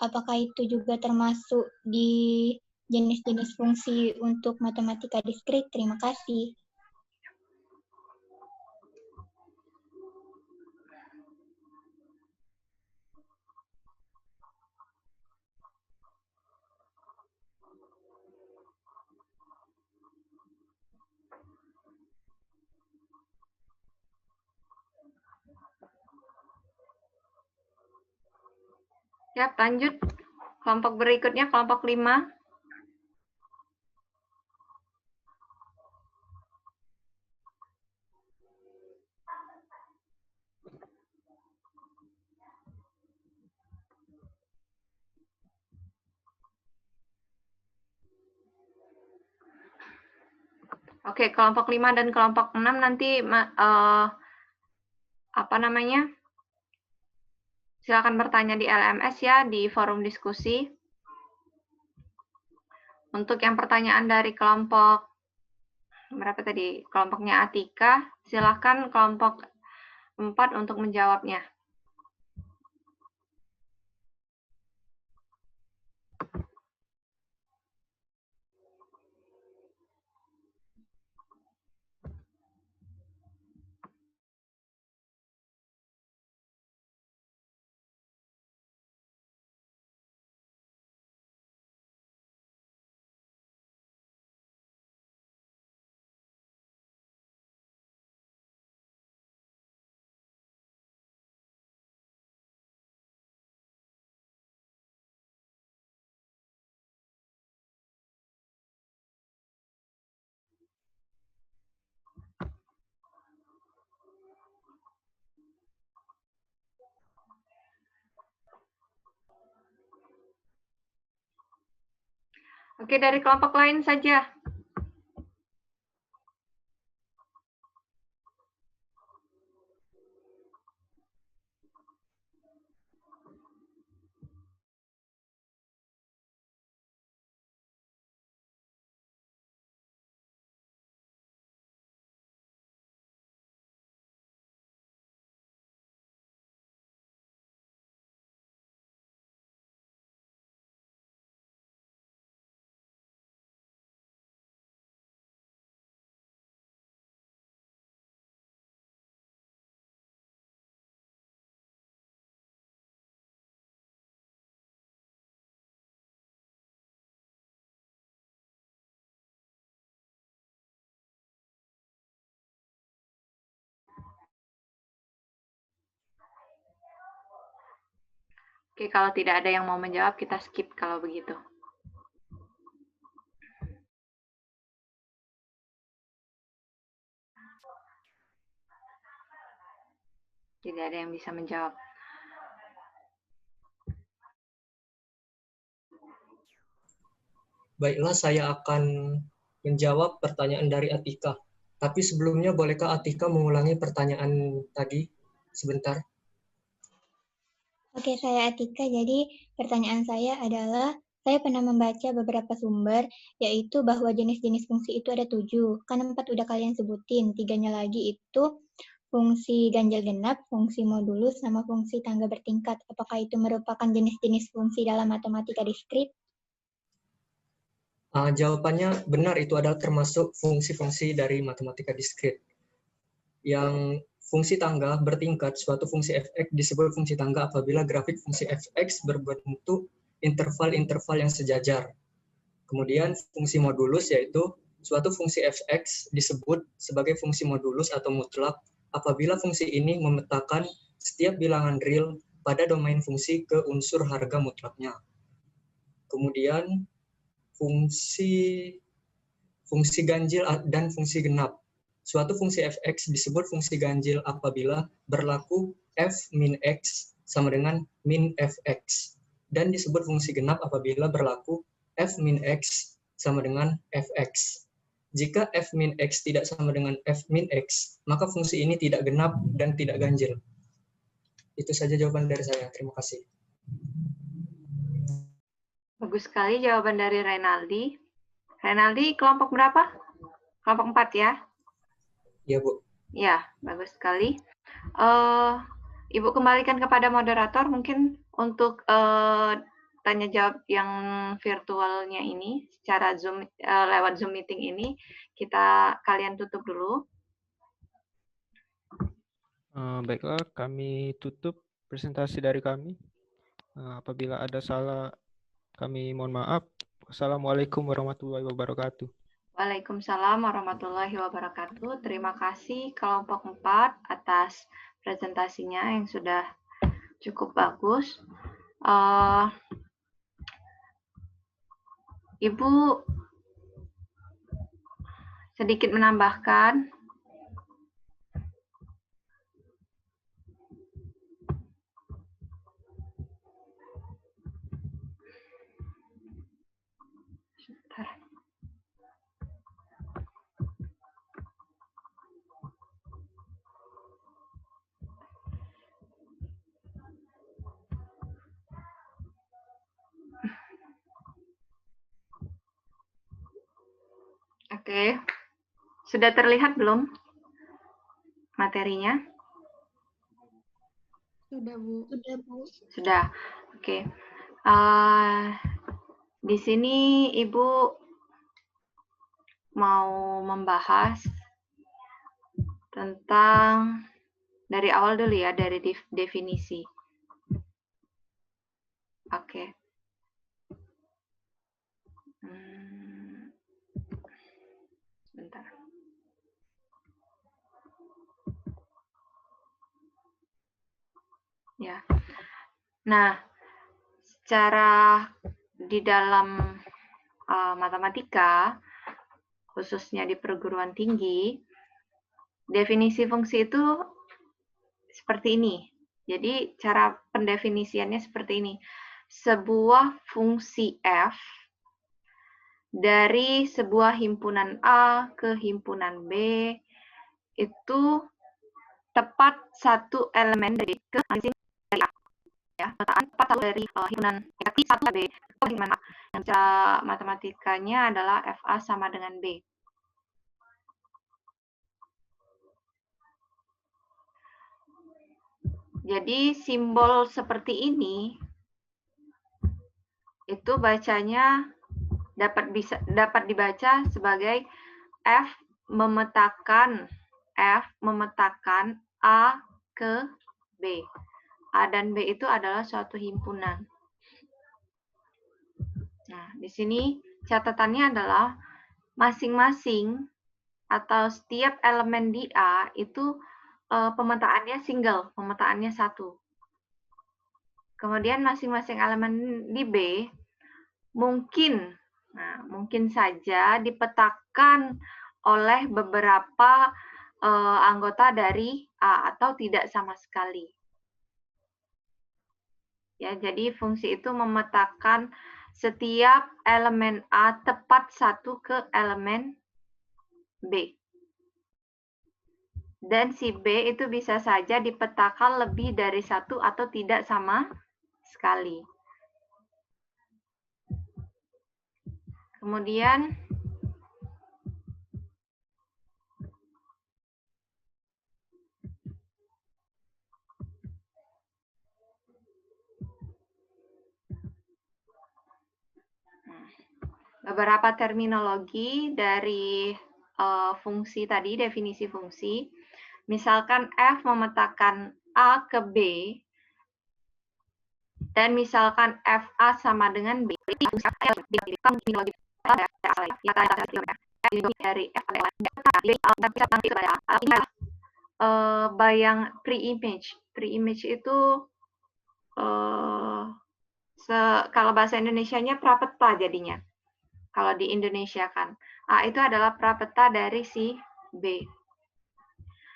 Apakah itu juga termasuk di jenis-jenis fungsi untuk matematika diskrit? Terima kasih. Ya, lanjut. Kelompok berikutnya, kelompok 5. Oke, kelompok 5 dan kelompok 6 nanti silakan bertanya di LMS ya, di forum diskusi. Untuk yang pertanyaan dari kelompok berapa tadi? Kelompoknya Atika, silakan kelompok 4 untuk menjawabnya. Oke, dari kelompok lain saja. Oke, kalau tidak ada yang mau menjawab, kita skip kalau begitu. Tidak ada yang bisa menjawab. Baiklah, saya akan menjawab pertanyaan dari Atika. Tapi sebelumnya, bolehkah Atika mengulangi pertanyaan tadi sebentar? Oke, saya Atika. Jadi pertanyaan saya adalah, saya pernah membaca beberapa sumber, yaitu bahwa jenis-jenis fungsi itu ada 7. Kan 4 udah kalian sebutin, 3-nya lagi itu fungsi ganjil genap, fungsi modulus, sama fungsi tangga bertingkat. Apakah itu merupakan jenis-jenis fungsi dalam matematika diskrit? Jawabannya benar, itu adalah termasuk fungsi-fungsi dari matematika diskrit. Yang fungsi tangga bertingkat, suatu fungsi fx disebut fungsi tangga apabila grafik fungsi fx berbentuk interval-interval yang sejajar. Kemudian fungsi modulus yaitu suatu fungsi fx disebut sebagai fungsi modulus atau mutlak apabila fungsi ini memetakan setiap bilangan real pada domain fungsi ke unsur harga mutlaknya. Kemudian fungsi ganjil dan fungsi genap. Suatu fungsi fx disebut fungsi ganjil apabila berlaku f min x sama dengan min fx. Dan disebut fungsi genap apabila berlaku f min x sama dengan fx. Jika f min x tidak sama dengan f min x, maka fungsi ini tidak genap dan tidak ganjil. Itu saja jawaban dari saya. Terima kasih. Bagus sekali jawaban dari Renaldi. Renaldi, kelompok berapa? Kelompok 4 ya? Iya, Bu. Ya, bagus sekali. Ibu kembalikan kepada moderator mungkin untuk tanya jawab yang virtualnya ini secara Zoom lewat Zoom meeting ini kalian tutup dulu. Baiklah, kami tutup presentasi dari kami. Apabila ada salah, kami mohon maaf. Wassalamualaikum warahmatullahi wabarakatuh. Waalaikumsalam warahmatullahi wabarakatuh. Terima kasih kelompok 4 atas presentasinya yang sudah cukup bagus. Ibu sedikit menambahkan. Oke, sudah terlihat belum materinya? Sudah, Bu. Sudah, Bu. Sudah, oke. Di sini Ibu mau membahas tentang dari awal dulu ya, dari definisi. Oke. Bentar. Ya. Nah, secara di dalam matematika, khususnya di perguruan tinggi, definisi fungsi itu seperti ini. Jadi cara pendefinisiannya seperti ini. Sebuah fungsi f dari sebuah himpunan A ke himpunan B itu tepat satu elemen dari ke masing dari A. Ya, tepat satu dari himpunan satu B ke himpunan A. Yang cara matematikanya adalah FA sama dengan B. Jadi simbol seperti ini itu bacanya dapat dibaca sebagai F memetakan A ke B. A dan B itu adalah suatu himpunan. Nah, di sini catatannya adalah masing-masing atau setiap elemen di A itu pemetaannya single, pemetaannya satu. Kemudian masing-masing elemen di B mungkin saja dipetakan oleh beberapa anggota dari A atau tidak sama sekali. Ya, jadi fungsi itu memetakan setiap elemen A tepat satu ke elemen B. Dan si B itu bisa saja dipetakan lebih dari satu atau tidak sama sekali. Kemudian beberapa terminologi dari fungsi tadi, definisi fungsi. Misalkan F memetakan A ke B, dan misalkan FA sama dengan B, dari bayang pre-image. Pre-image itu kalau bahasa Indonesianya prapeta jadinya. Kalau di Indonesia kan. A itu adalah prapeta dari si B.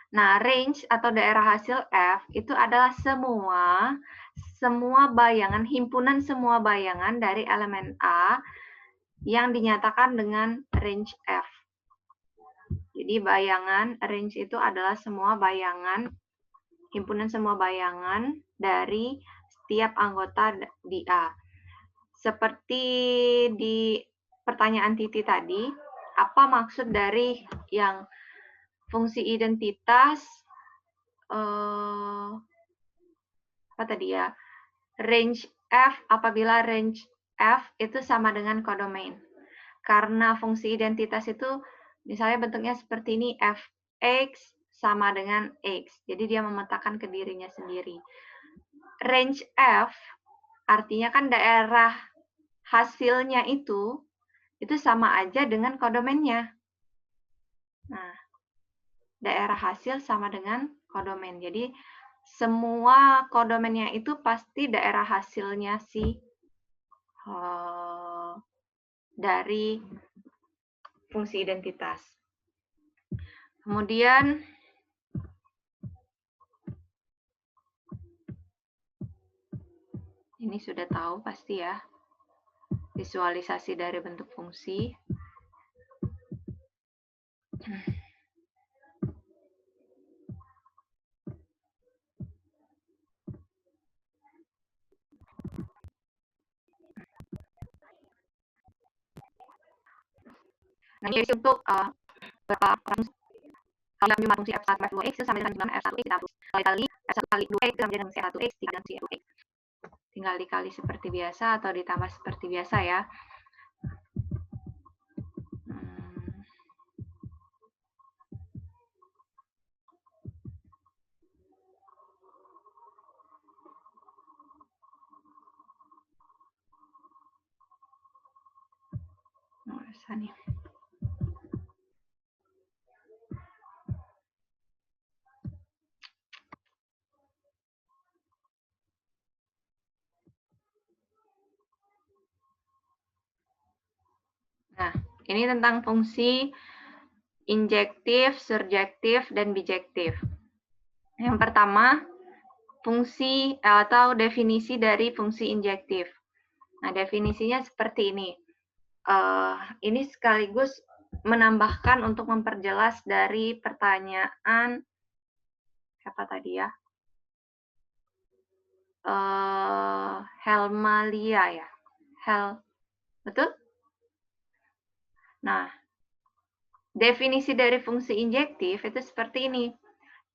Nah, range atau daerah hasil F itu adalah semua bayangan, himpunan semua bayangan dari elemen A yang dinyatakan dengan range F. Jadi bayangan, range itu adalah semua bayangan, himpunan semua bayangan dari setiap anggota di A. Seperti di pertanyaan Titi tadi, apa maksud dari yang fungsi identitas, apa tadi ya, range F, apabila range F itu sama dengan kodomain. Karena fungsi identitas itu misalnya bentuknya seperti ini, Fx sama dengan X. Jadi dia memetakan ke dirinya sendiri. Range F artinya kan daerah hasilnya itu sama aja dengan kodomainnya. Nah, daerah hasil sama dengan kodomain. Jadi semua kodomainnya itu pasti daerah hasilnya dari fungsi identitas. Kemudian ini sudah tahu pasti ya, visualisasi dari bentuk fungsi. Nah, ini untuk kalau jumlah fungsi F1 F2X itu sama dengan jumlah F1X dihapus. Kali F1 kali 2X itu sama dengan C1X, 3 dan C2X. Tinggal dikali seperti biasa atau ditambah seperti biasa ya. Nih. Nah, ini tentang fungsi injektif, surjektif, dan bijektif. Yang pertama, fungsi atau definisi dari fungsi injektif. Nah, definisinya seperti ini. Ini sekaligus menambahkan untuk memperjelas dari pertanyaan apa tadi ya? Helmalia ya. Betul? Nah, definisi dari fungsi injektif itu seperti ini.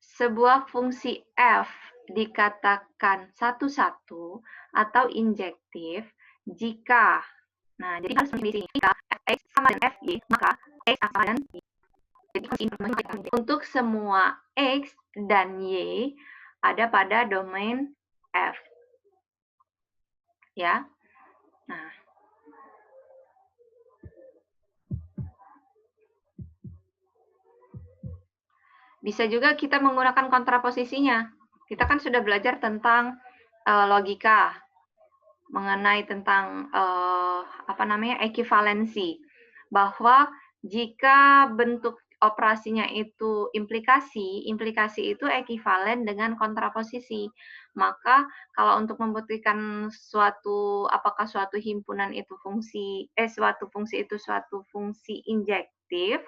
Sebuah fungsi F dikatakan satu-satu atau injektif jika, nah jadi harus di sini, jika Fx sama dengan Fy, maka X sama dengan Y. Jadi untuk semua X dan Y ada pada domain F. Ya. Nah, bisa juga kita menggunakan kontraposisinya. Kita kan sudah belajar tentang logika. mengenai tentang apa namanya ekivalensi, bahwa jika bentuk operasinya itu implikasi, implikasi itu ekivalen dengan kontraposisi. Maka kalau untuk membuktikan suatu apakah suatu himpunan itu suatu fungsi itu suatu fungsi injektif,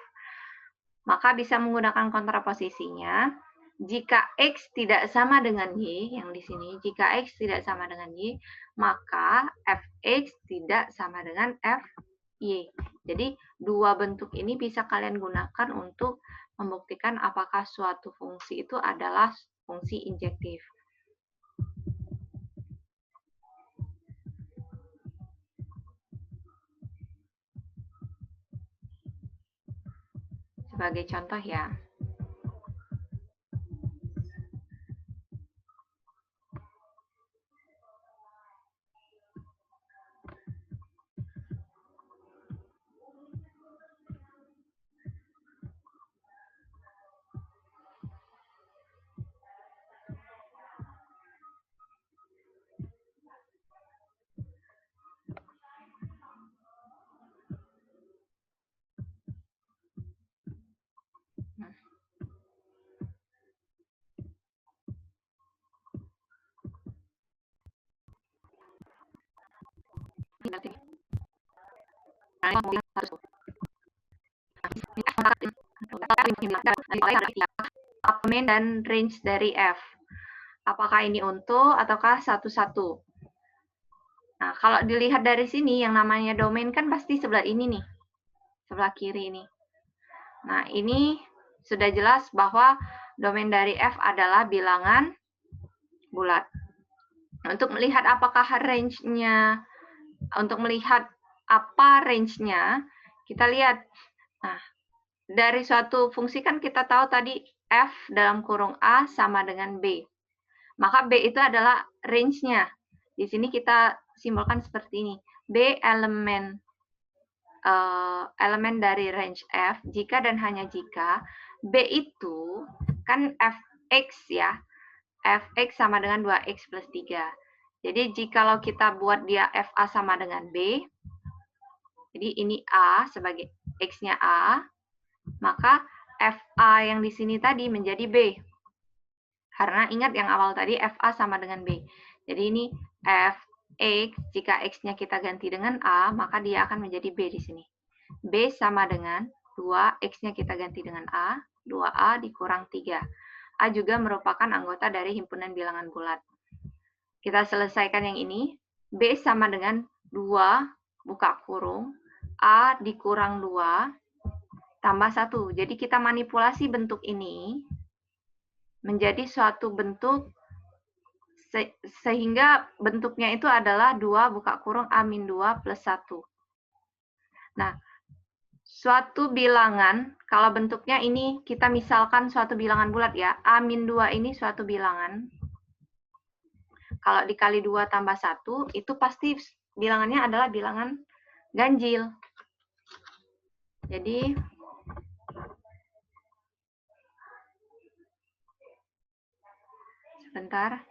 maka bisa menggunakan kontraposisinya. Jika X tidak sama dengan Y, yang di sini, jika X tidak sama dengan Y, maka Fx tidak sama dengan Fy. Jadi, dua bentuk ini bisa kalian gunakan untuk membuktikan apakah suatu fungsi itu adalah fungsi injektif. Sebagai contoh ya. Domain dan range dari F. Apakah ini untu ataukah satu-satu? Nah, kalau dilihat dari sini, yang namanya domain kan pasti sebelah ini nih. Sebelah kiri ini. Nah, ini sudah jelas bahwa domain dari F adalah bilangan bulat. Untuk melihat apakah range-nya, untuk melihat apa range-nya, kita lihat. Nah, dari suatu fungsi kan kita tahu tadi F dalam kurung A sama dengan B. Maka B itu adalah range-nya. Di sini kita simbolkan seperti ini. B elemen dari range F, jika dan hanya jika B itu kan Fx ya. Fx sama dengan 2x plus 3. Jadi jikalau kita buat dia Fa sama dengan B, jadi ini A sebagai X-nya A, maka Fa yang di sini tadi menjadi B. Karena ingat yang awal tadi Fa sama dengan B. Jadi ini Fx, jika X-nya kita ganti dengan A, maka dia akan menjadi B di sini. B sama dengan 2, X-nya kita ganti dengan A, 2A dikurang 3. A juga merupakan anggota dari himpunan bilangan bulat. Kita selesaikan yang ini. B sama dengan 2, buka kurung, A dikurang 2, tambah 1. Jadi kita manipulasi bentuk ini menjadi suatu bentuk sehingga bentuknya itu adalah 2 buka kurung A-2 plus 1. Nah, suatu bilangan, kalau bentuknya ini kita misalkan suatu bilangan bulat ya, A-2 ini suatu bilangan. Kalau dikali 2 tambah 1, itu pasti bilangannya adalah bilangan ganjil. Jadi, sebentar.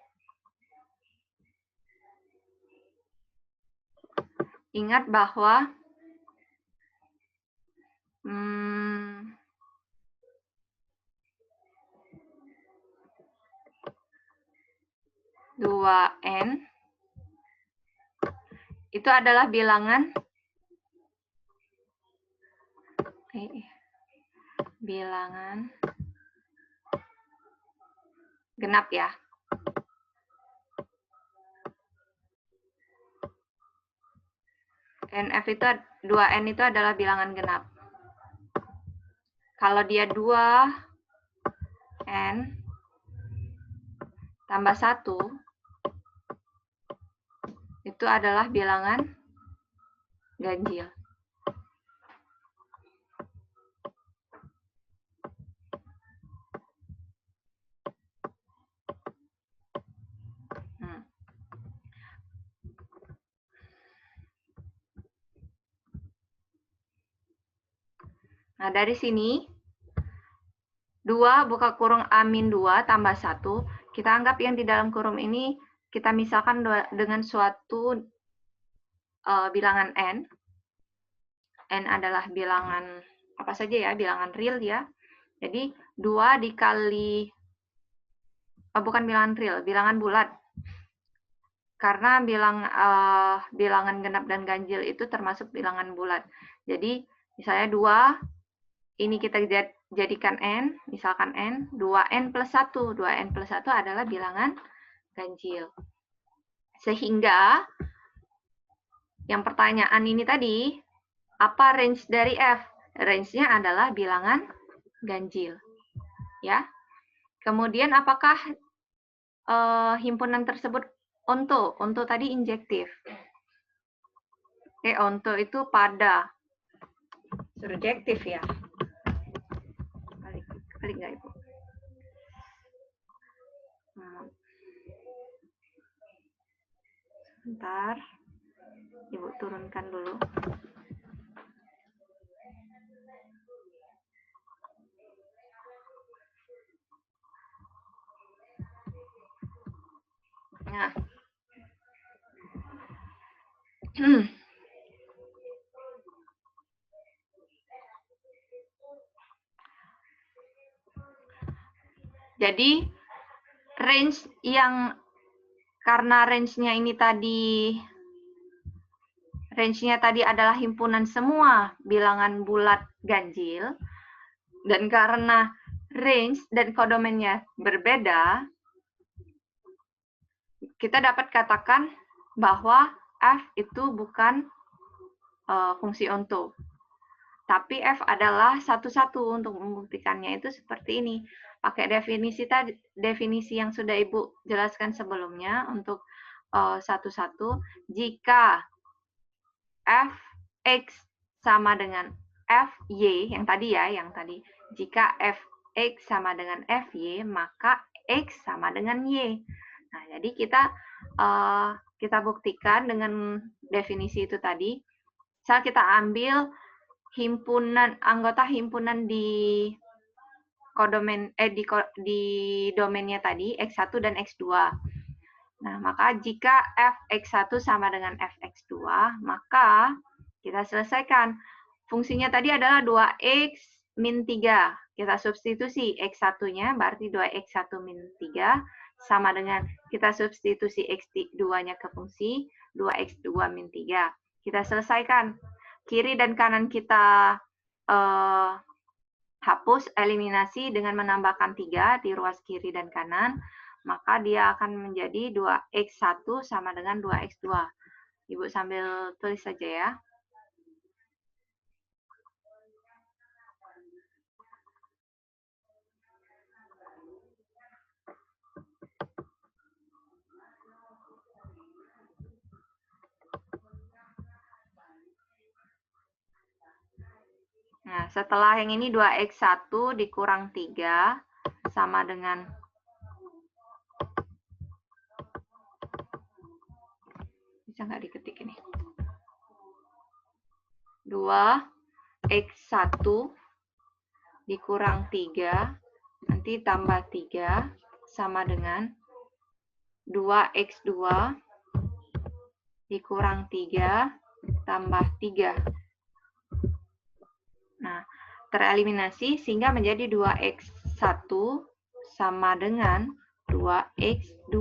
Ingat bahwa 2n itu adalah bilangan genap ya. NF itu 2n itu adalah bilangan genap. Kalau dia 2n tambah 1 itu adalah bilangan ganjil. Nah, dari sini 2 buka kurung A-2 tambah 1, kita anggap yang di dalam kurung ini kita misalkan dengan suatu bilangan n. N adalah bilangan apa saja ya, bilangan real ya. Jadi 2 dikali, bukan bilangan real, bilangan bulat. Karena bilangan genap dan ganjil itu termasuk bilangan bulat. Jadi misalnya 2, ini kita jadikan n, misalkan n, 2n plus 1. 2n plus 1 adalah bilangan ganjil. Sehingga yang pertanyaan ini tadi, apa range dari f? Range-nya adalah bilangan ganjil. Ya. Kemudian apakah himpunan tersebut onto? Onto tadi injektif. Onto itu pada. Surjektif ya. Klik nggak Ibu? Sebentar. Ibu turunkan dulu. Nah. Jadi range yang karena range-nya ini tadi adalah himpunan semua bilangan bulat ganjil, dan karena range dan kodomennya berbeda, kita dapat katakan bahwa f itu bukan fungsi onto. Tapi f adalah satu-satu. Untuk membuktikannya itu seperti ini. Pakai definisi yang sudah Ibu jelaskan sebelumnya untuk satu-satu. Jika fx sama dengan fy, yang tadi ya, jika fx sama dengan fy, maka x sama dengan y. Nah, jadi kita buktikan dengan definisi itu tadi. Misal kita ambil anggota himpunan di domainnya tadi, X1 dan X2. Nah, maka jika fx1 sama dengan fx2, maka kita selesaikan. Fungsinya tadi adalah 2x min 3. Kita substitusi x1-nya, berarti 2x1 min 3, sama dengan kita substitusi x2-nya ke fungsi 2x2 min 3. Kita selesaikan. Kiri dan kanan kita hapus, eliminasi dengan menambahkan 3 di ruas kiri dan kanan, maka dia akan menjadi 2x1 sama dengan 2x2. Ibu sambil tulis saja ya. Nah, setelah yang ini 2x1 dikurang 3 sama dengan bisa nggak diketik ini? 2x1 dikurang 3, nanti tambah 3 sama dengan 2x2 dikurang 3 tambah 3. Nah, tereliminasi sehingga menjadi 2x1 sama dengan 2x2.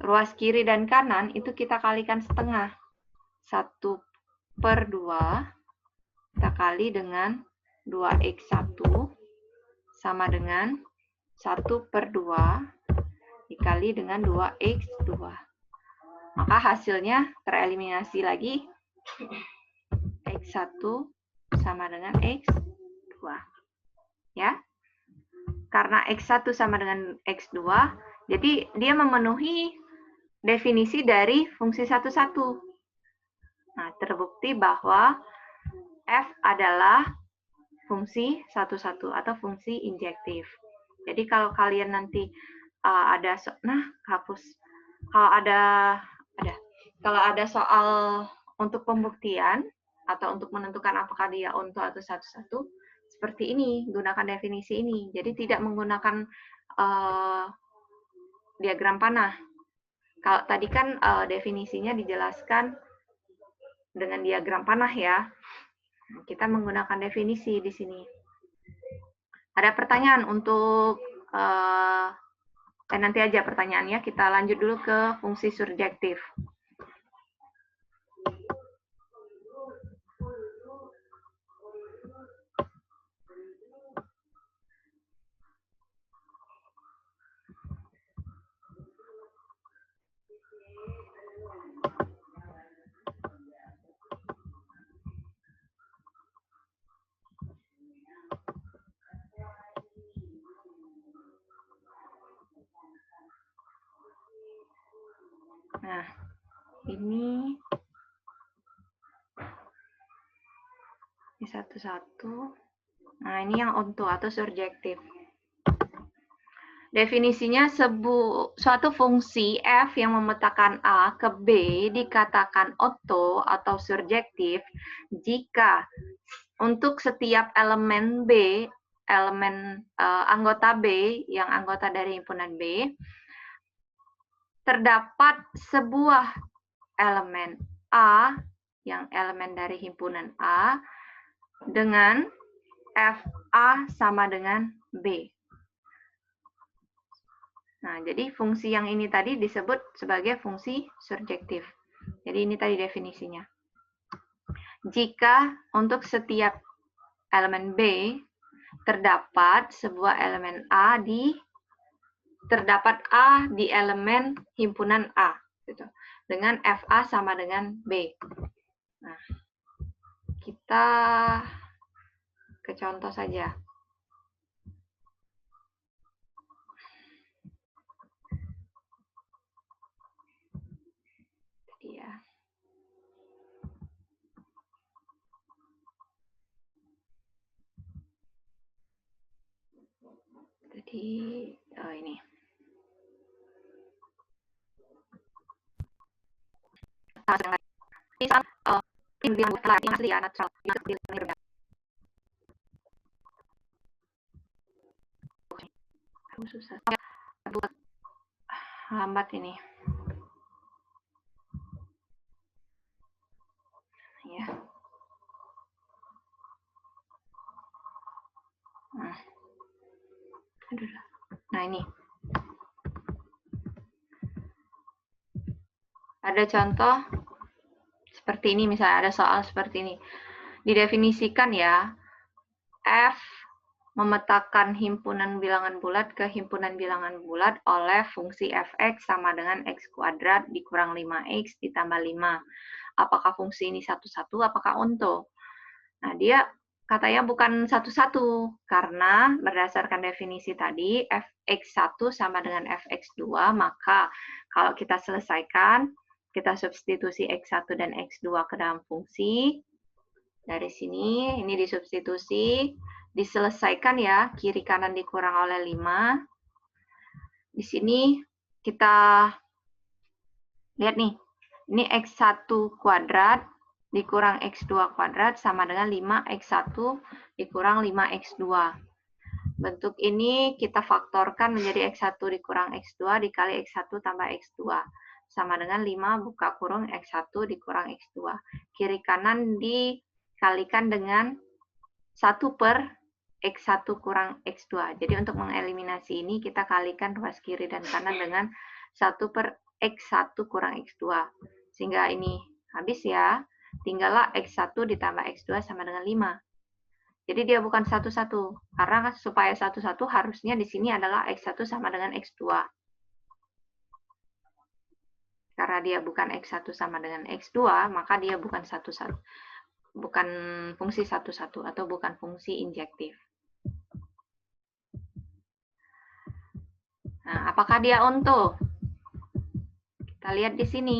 Ruas kiri dan kanan itu kita kalikan setengah. 1/2 kita kali dengan 2x1 sama dengan 1/2 dikali dengan 2x2. Maka hasilnya tereliminasi lagi. X1 sama dengan X2. Ya. Karena X1 sama dengan X2, jadi dia memenuhi definisi dari fungsi satu-satu. Nah, terbukti bahwa F adalah fungsi satu-satu atau fungsi injektif. Jadi kalau kalian nanti kalau ada soal untuk pembuktian atau untuk menentukan apakah dia onto atau satu-satu, seperti ini, gunakan definisi ini. Jadi tidak menggunakan diagram panah. Kalau tadi kan definisinya dijelaskan dengan diagram panah ya. Kita menggunakan definisi di sini. Ada pertanyaan untuk nanti aja pertanyaannya. Kita lanjut dulu ke fungsi surjektif. Nah, ini satu-satu. Nah, ini yang onto atau surjektif. Definisinya suatu fungsi f yang memetakan A ke B dikatakan onto atau surjektif jika untuk setiap elemen B, elemen anggota B yang anggota dari himpunan B, terdapat sebuah elemen A yang elemen dari himpunan A dengan FA sama dengan B. Nah, jadi fungsi yang ini tadi disebut sebagai fungsi surjektif. Jadi ini tadi definisinya. Jika untuk setiap elemen B terdapat sebuah elemen A di elemen himpunan A gitu. Dengan FA sama dengan B. Nah, kita ke contoh saja. Ya. Jadi ini. Misal yang asli ya natural, yang berbeda. Susah. Buat lambat ini. Ya. Nah, ini. Ada contoh seperti ini, misalnya ada soal seperti ini. Didefinisikan ya, F memetakan himpunan bilangan bulat ke himpunan bilangan bulat oleh fungsi fx sama dengan x kuadrat dikurang 5x ditambah 5. Apakah fungsi ini satu-satu, apakah onto? Nah, dia katanya bukan satu-satu, karena berdasarkan definisi tadi, fx1 sama dengan fx2, maka kalau kita selesaikan, kita substitusi x1 dan x2 ke dalam fungsi. Dari sini, ini disubstitusi, diselesaikan ya, kiri kanan dikurang oleh 5. Di sini kita lihat nih, ini x1 kuadrat dikurang x2 kuadrat sama dengan 5x1 dikurang 5x2. Bentuk ini kita faktorkan menjadi x1 dikurang x2 dikali x1 tambah x2. Sama dengan 5 buka kurung x1 dikurang x2. Kiri kanan dikalikan dengan 1 per x1 kurang x2. Jadi untuk mengeliminasi ini kita kalikan ruas kiri dan kanan dengan 1 per x1 kurang x2. Sehingga ini habis ya. Tinggallah x1 ditambah x2 sama dengan 5. Jadi dia bukan satu-satu. Karena supaya satu-satu harusnya di sini adalah x1 sama dengan x2. Karena dia bukan x1 sama dengan x2, maka dia bukan satu-satu. Bukan fungsi satu-satu atau bukan fungsi injektif. Nah, apakah dia onto? Kita lihat di sini.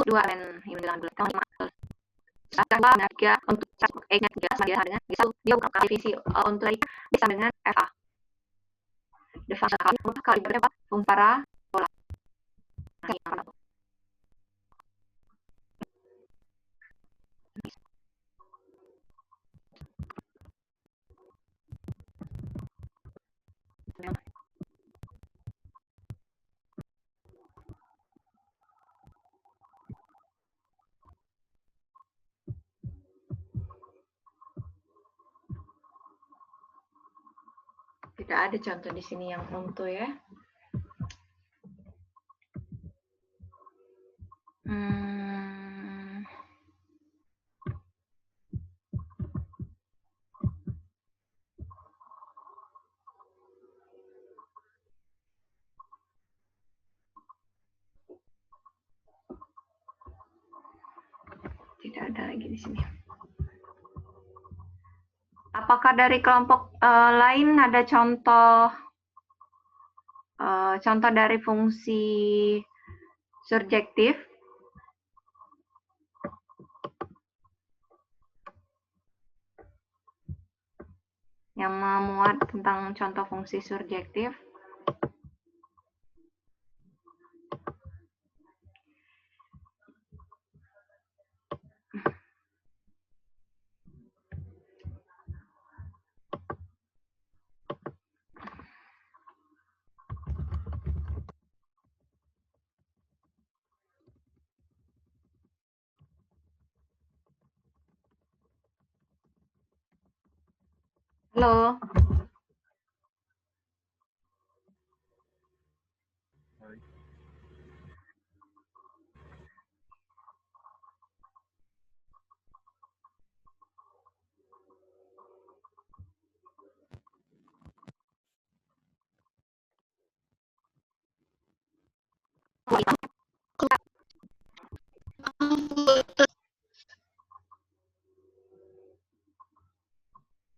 2 dan bilangan bulat kamu 5. 3 untuk x-nya 3 sama dengan dia bukan divisi untuk bisa dengan FA. The function kalau ibaratnya fungsi parabola. Tidak ada contoh di sini yang untu ya. Hmm. Tidak ada lagi di sini. Apakah dari kelompok lain ada contoh contoh dari fungsi surjektif? Yang memuat tentang contoh fungsi surjektif? Halo.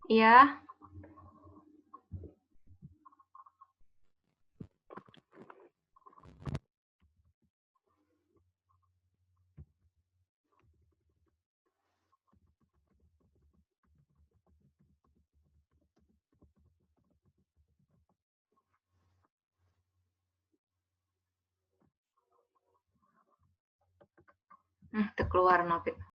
Iya. Keluar Novit.